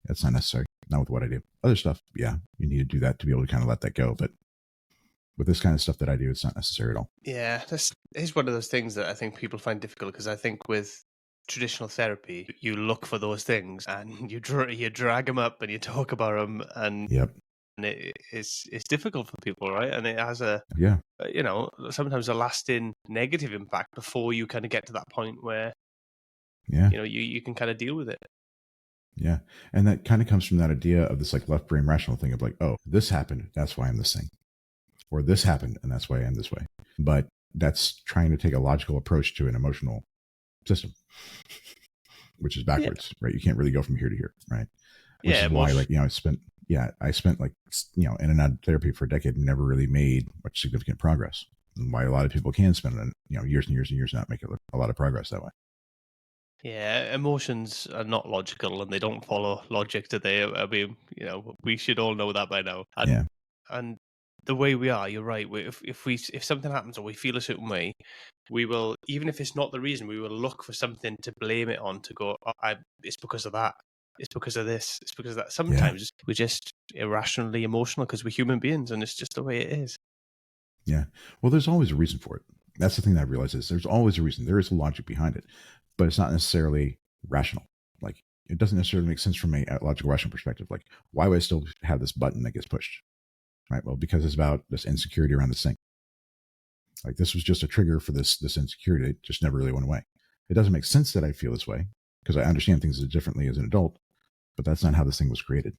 that's not necessary. Not with what I do. Other stuff, yeah, you need to do that to be able to kind of let that go. But with this kind of stuff that I do, it's not necessary at all. Yeah, this is one of those things that I think people find difficult, because I think with traditional therapy, you look for those things and you drag them up and you talk about them, and it's difficult for people, right? And it has sometimes a lasting negative impact before you kind of get to that point where you can kind of deal with it. Yeah. And that kind of comes from that idea of this like left brain rational thing of like, oh, this happened, that's why I'm this thing. Or this happened, and that's why I am this way. But that's trying to take a logical approach to an emotional system, which is backwards, right? You can't really go from here to here, right? Which is why, like, I spent like, in and out of therapy for a decade and never really made much significant progress. And why a lot of people can spend, years and years and years not make a lot of progress that way. Yeah, emotions are not logical, and they don't follow logic, do they? I mean, we should all know that by now. And the way we are, you're right. If something happens or we feel a certain way, we will, even if it's not the reason, we will look for something to blame it on, to go, it's because of that. It's because of this. It's because of that. Sometimes we're just irrationally emotional because we're human beings, and it's just the way it is. Yeah. Well, there's always a reason for it. That's the thing that I realize is there's always a reason. There is a logic behind it, but it's not necessarily rational. Like it doesn't necessarily make sense from a logical, rational perspective. Like why would I still have this button that gets pushed? Right. Well, because it's about this insecurity around this thing. Like this was just a trigger for this insecurity. It just never really went away. It doesn't make sense that I feel this way because I understand things differently as an adult, but that's not how this thing was created.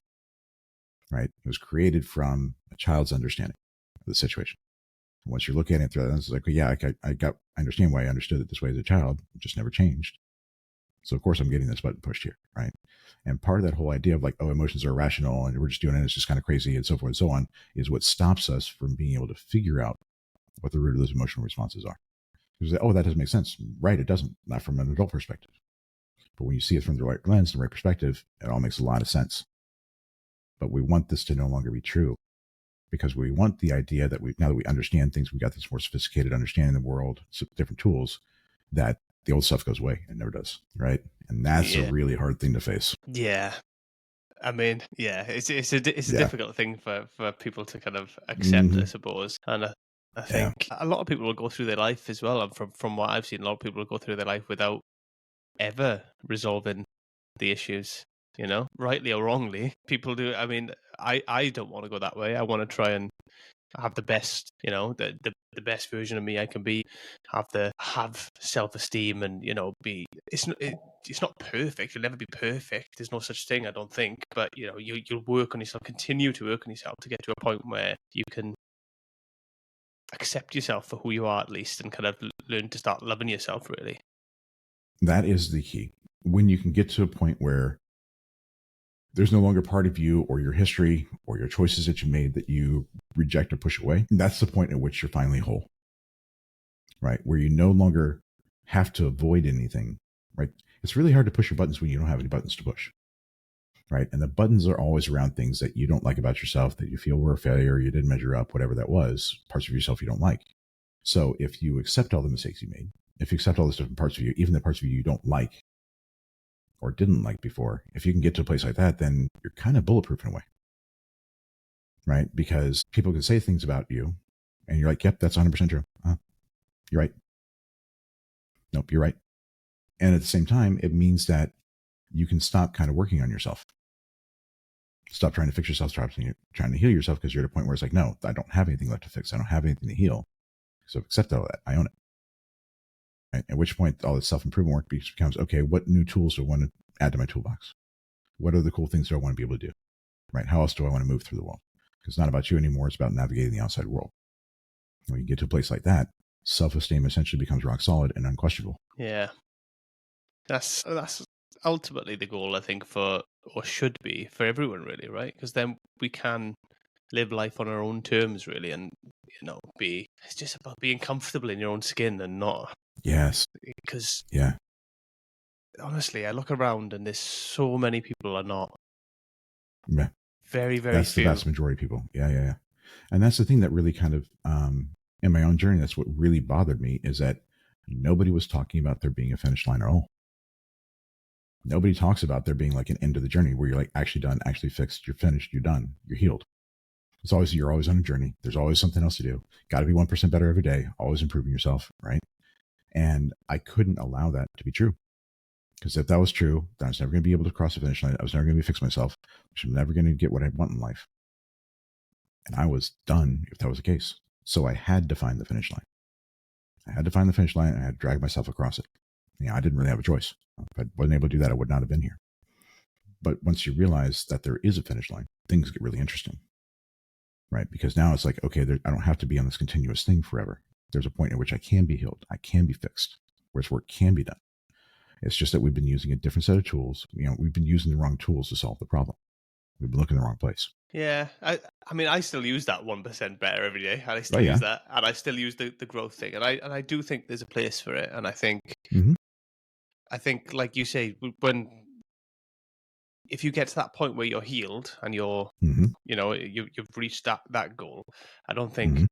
Right. It was created from a child's understanding of the situation. Once you're looking at it through that lens, it's like, well, yeah, I understand why I understood it this way as a child. It just never changed. So of course I'm getting this button pushed here, right? And part of that whole idea of like, oh, emotions are irrational and we're just doing it, it's just kind of crazy and so forth and so on, is what stops us from being able to figure out what the root of those emotional responses are. Because oh, that doesn't make sense, right? It doesn't, not from an adult perspective. But when you see it from the right lens, the right perspective, it all makes a lot of sense. But we want this to no longer be true. Because we want the idea that now that we understand things, we got this more sophisticated understanding of the world, different tools, that the old stuff goes away and never does, right? And that's a really hard thing to face. Yeah. I mean, yeah, it's a difficult thing for people to kind of accept, I suppose. And I think a lot of people will go through their life as well. And from what I've seen, a lot of people will go through their life without ever resolving the issues. You know, rightly or wrongly, people do. I mean, I don't want to go that way. I want to try and have the best, you know, the best version of me I can be. Have self-esteem, and you know, it's not perfect. It'll never be perfect. There's no such thing, I don't think. But you know, you'll work on yourself, continue to work on yourself to get to a point where you can accept yourself for who you are, at least, and kind of learn to start loving yourself. Really, that is the key. When you can get to a point where there's no longer part of you or your history or your choices that you made that you reject or push away. That's the point at which you're finally whole, right? Where you no longer have to avoid anything, right? It's really hard to push your buttons when you don't have any buttons to push, right? And the buttons are always around things that you don't like about yourself, that you feel were a failure, you didn't measure up, whatever that was, parts of yourself you don't like. So if you accept all the mistakes you made, if you accept all those different parts of you, even the parts of you you don't like, or didn't like before, if you can get to a place like that, then you're kind of bulletproof in a way, right? Because people can say things about you and you're like, yep, that's 100% true. You're right. Nope, you're right. And at the same time, it means that you can stop kind of working on yourself. Stop trying to fix yourself, stop trying to heal yourself, because you're at a point where it's like, no, I don't have anything left to fix. I don't have anything to heal. So accept all that. I own it. Right? At which point all this self-improvement work becomes, okay, what new tools do I want to add to my toolbox? What are the cool things do I want to be able to do? Right? How else do I want to move through the world? Because it's not about you anymore. It's about navigating the outside world. When you get to a place like that, self-esteem essentially becomes rock solid and unquestionable. Yeah. That's ultimately the goal, I think, or should be for everyone, really, right? Because then we can live life on our own terms, really, and you know, it's just about being comfortable in your own skin and not. Yes. Because yeah, honestly, I look around and there's so many people are not. Yeah. Very, very That's few. the vast majority of people. Yeah. And that's the thing that really kind of, in my own journey, that's what really bothered me, is that nobody was talking about there being a finish line at all. Nobody talks about there being like an end of the journey where you're like actually done, actually fixed, you're finished, you're done, you're healed. You're always on a journey. There's always something else to do. Got to be 1% better every day, always improving yourself, right? And I couldn't allow that to be true. Because if that was true, then I was never going to be able to cross the finish line. I was never going to fix myself. I was never going to get what I want in life. And I was done if that was the case. So I had to find the finish line. I had to find the finish line, and I had to drag myself across it. I didn't really have a choice. If I wasn't able to do that, I would not have been here. But once you realize that there is a finish line, things get really interesting, right? Because now it's like, okay, I don't have to be on this continuous thing forever. There's a point at which I can be healed. I can be fixed, where work can be done. It's just that we've been using a different set of tools. We've been using the wrong tools to solve the problem. We've been looking in the wrong place. Yeah, I mean, I still use that 1% better every day, and I still use that, and I still use the growth thing, and I do think there's a place for it, and I think, I think, like you say, if you get to that point where you're healed and you're, you know, you've reached that goal, I don't think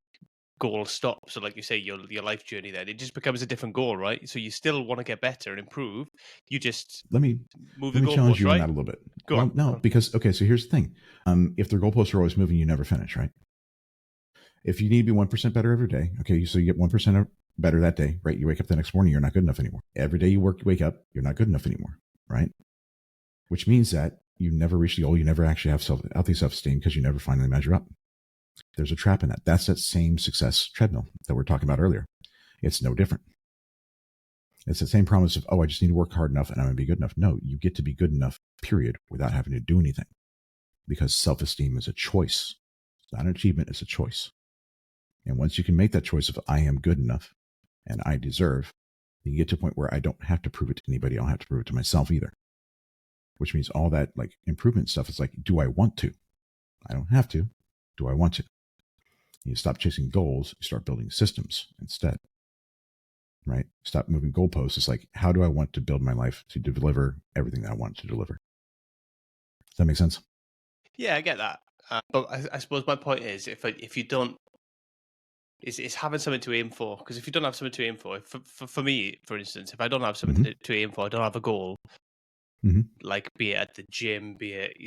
goal stops. So like you say, your life journey, then it just becomes a different goal, right? So you still want to get better and improve. You just let me challenge you on that a little bit. Go on. No, because okay, so here's the thing: if the goalposts are always moving, you never finish, right? If you need to be 1% better every day, okay, so you get 1% better that day, right? You wake up the next morning, you're not good enough anymore. Every day you wake up, you're not good enough anymore, right? Which means that you never reach the goal. You never actually have healthy self-esteem because you never finally measure up. There's a trap in that. That's that same success treadmill that we're talking about earlier. It's no different. It's the same promise of, oh, I just need to work hard enough and I'm going to be good enough. No, you get to be good enough, period, without having to do anything, because self-esteem is a choice. It's not an achievement, it's a choice. And once you can make that choice of I am good enough and I deserve, you get to a point where I don't have to prove it to anybody. I don't have to prove it to myself either. Which means all that like improvement stuff is like, do I want to? I don't have to. Do I want to? You stop chasing goals, you start building systems instead. Right? Stop moving goalposts. It's like, how do I want to build my life to deliver everything that I want to deliver? Does that make sense? Yeah, I get that. But I suppose my point is, if you don't, it's having something to aim for. Because if you don't have something to aim for me, for instance, if I don't have something to aim for, I don't have a goal. Like, be it at the gym, be it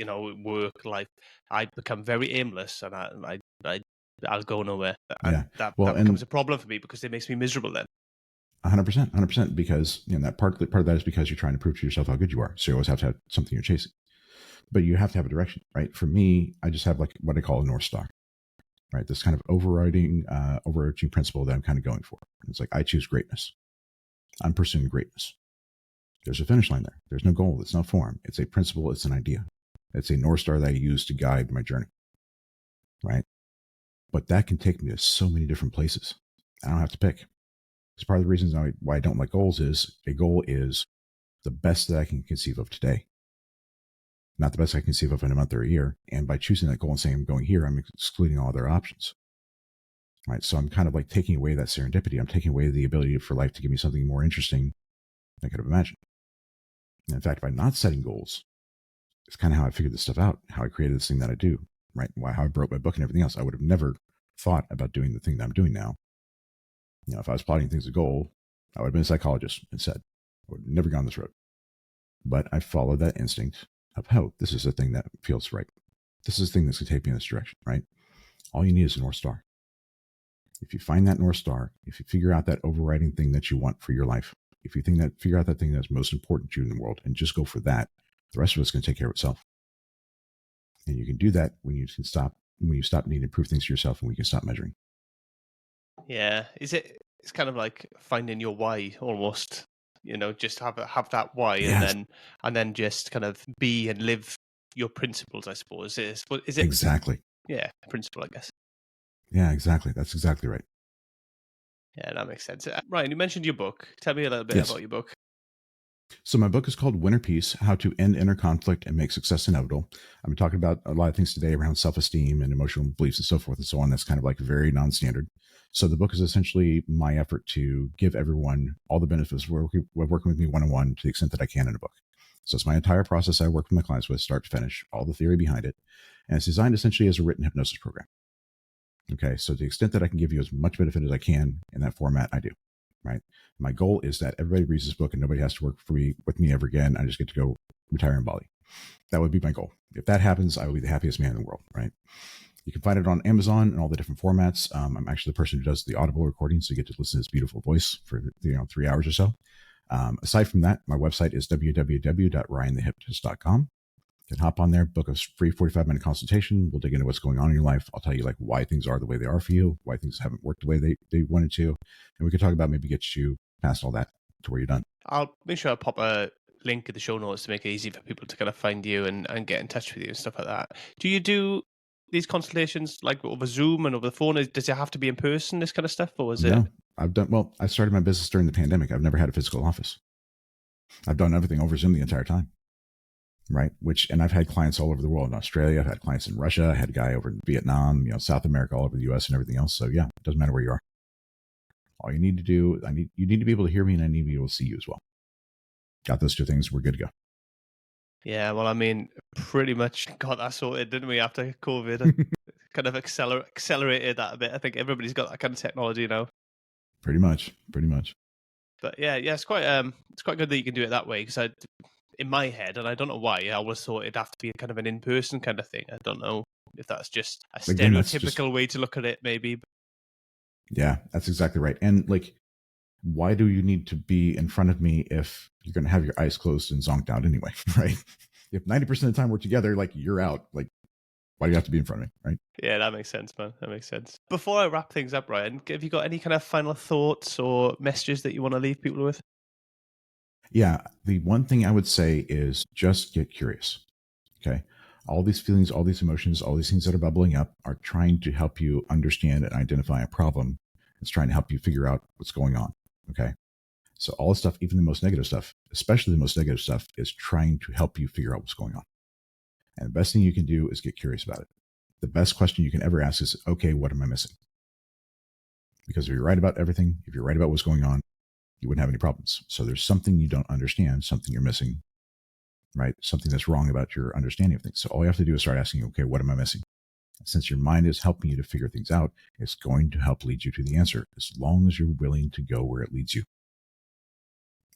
work, life, I become very aimless, and I'll go nowhere. And that becomes a problem for me because it makes me miserable then. 100%, because that part of that is because you're trying to prove to yourself how good you are. So you always have to have something you're chasing, but you have to have a direction, right? For me, I just have like what I call a North Star, right? This kind of overarching principle that I'm kind of going for. It's like, I choose greatness. I'm pursuing greatness. There's a finish line there. There's no goal. It's no form. It's a principle. It's an idea. It's a North Star that I use to guide my journey, right? But that can take me to so many different places. I don't have to pick. It's part of the reasons why I don't like goals is a goal is the best that I can conceive of today, not the best I can conceive of in a month or a year. And by choosing that goal and saying I'm going here, I'm excluding all other options. Right. So I'm kind of like taking away that serendipity. I'm taking away the ability for life to give me something more interesting than I could have imagined. And in fact, by not setting goals, it's kind of how I figured this stuff out, how I created this thing that I do, right? How I wrote my book and everything else. I would have never thought about doing the thing that I'm doing now. If I was plotting things as a goal, I would have been a psychologist instead. I would have never gone this road. But I followed that instinct of, oh, this is the thing that feels right. This is the thing that's going to take me in this direction, right? All you need is a North Star. If you find that North Star, if you figure out that overriding thing that you want for your life, if you figure out that thing that's most important to you in the world and just go for that, the rest of it's going to take care of itself. And you can do that when you stop needing to prove things to yourself and we can stop measuring. Yeah. It's kind of like finding your why almost, just have that why. Yes. and then just kind of be and live your principles, I suppose. Is it exactly? Yeah, principle, I guess. Yeah, exactly. That's exactly right. Yeah, that makes sense. Ryan, you mentioned your book. Tell me a little bit about your book. So my book is called Winner Peace: How to End Inner Conflict and Make Success Inevitable. I've been talking about a lot of things today around self-esteem and emotional beliefs and so forth and so on. That's kind of like very non-standard. So the book is essentially my effort to give everyone all the benefits of working with me one-on-one to the extent that I can in a book. So it's my entire process I work with my clients with, start to finish, all the theory behind it. And it's designed essentially as a written hypnosis program. Okay, so to the extent that I can give you as much benefit as I can in that format, I do. Right. My goal is that everybody reads this book and nobody has to work with me ever again. I just get to go retire in Bali. That would be my goal. If that happens, I will be the happiest man in the world. Right. You can find it on Amazon and all the different formats. I'm actually the person who does the Audible recording, so you get to listen to this beautiful voice for 3 hours or so. Aside from that, my website is www.ryanthehypnotist.com. You can hop on there, book a free 45-minute consultation. We'll dig into what's going on in your life. I'll tell you like why things are the way they are for you, why things haven't worked the way they wanted to. And we can talk about maybe get you past all that to where you're done. I'll make sure I pop a link in the show notes to make it easy for people to kind of find you and get in touch with you and stuff like that. Do you do these consultations like over Zoom and over the phone? Does it have to be in person, this kind of stuff? Or is it? No, I started my business during the pandemic. I've never had a physical office. I've done everything over Zoom the entire time. Right. And I've had clients all over the world. In Australia, I've had clients in Russia. I had a guy over in Vietnam, South America, all over the US and everything else. So yeah, it doesn't matter where you are. All you need to do, you need to be able to hear me and I need to be able to see you as well. Got those two things, we're good to go. Yeah, well, I mean, pretty much got that sorted, didn't we, after COVID? Kind of accelerated that a bit. I think everybody's got that kind of technology now. Pretty much. But yeah, it's quite good that you can do it that way, because in my head, and I don't know why, I always thought it'd have to be kind of an in-person kind of thing. I don't know if that's just a Again, stereotypical way to look at it, maybe. Yeah, that's exactly right. And like, why do you need to be in front of me if you're going to have your eyes closed and zonked out anyway, right? If 90% of the time we're together, like you're out, like why do you have to be in front of me, right? Yeah, that makes sense, man. That makes sense. Before I wrap things up, Ryan, have you got any kind of final thoughts or messages that you want to leave people with? Yeah, the one thing I would say is just get curious. Okay. All these feelings, all these emotions, all these things that are bubbling up are trying to help you understand and identify a problem. It's trying to help you figure out what's going on. Okay. So all the stuff, even the most negative stuff, especially the most negative stuff, is trying to help you figure out what's going on. And the best thing you can do is get curious about it. The best question you can ever ask is, okay, what am I missing? Because if you're right about everything, if you're right about what's going on, you wouldn't have any problems. So there's something you don't understand, something you're missing, right? Something that's wrong about your understanding of things. So all you have to do is start asking, okay, what am I missing? Since your mind is helping you to figure things out, it's going to help lead you to the answer as long as you're willing to go where it leads you.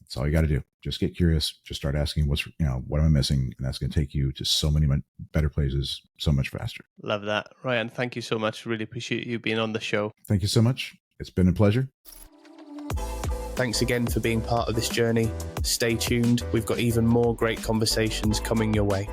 That's all you got to do. Just get curious. Just start asking what am I missing? And that's going to take you to so many better places, so much faster. Love that. Ryan, thank you so much. Really appreciate you being on the show. Thank you so much. It's been a pleasure. Thanks again for being part of this journey. Stay tuned. We've got even more great conversations coming your way.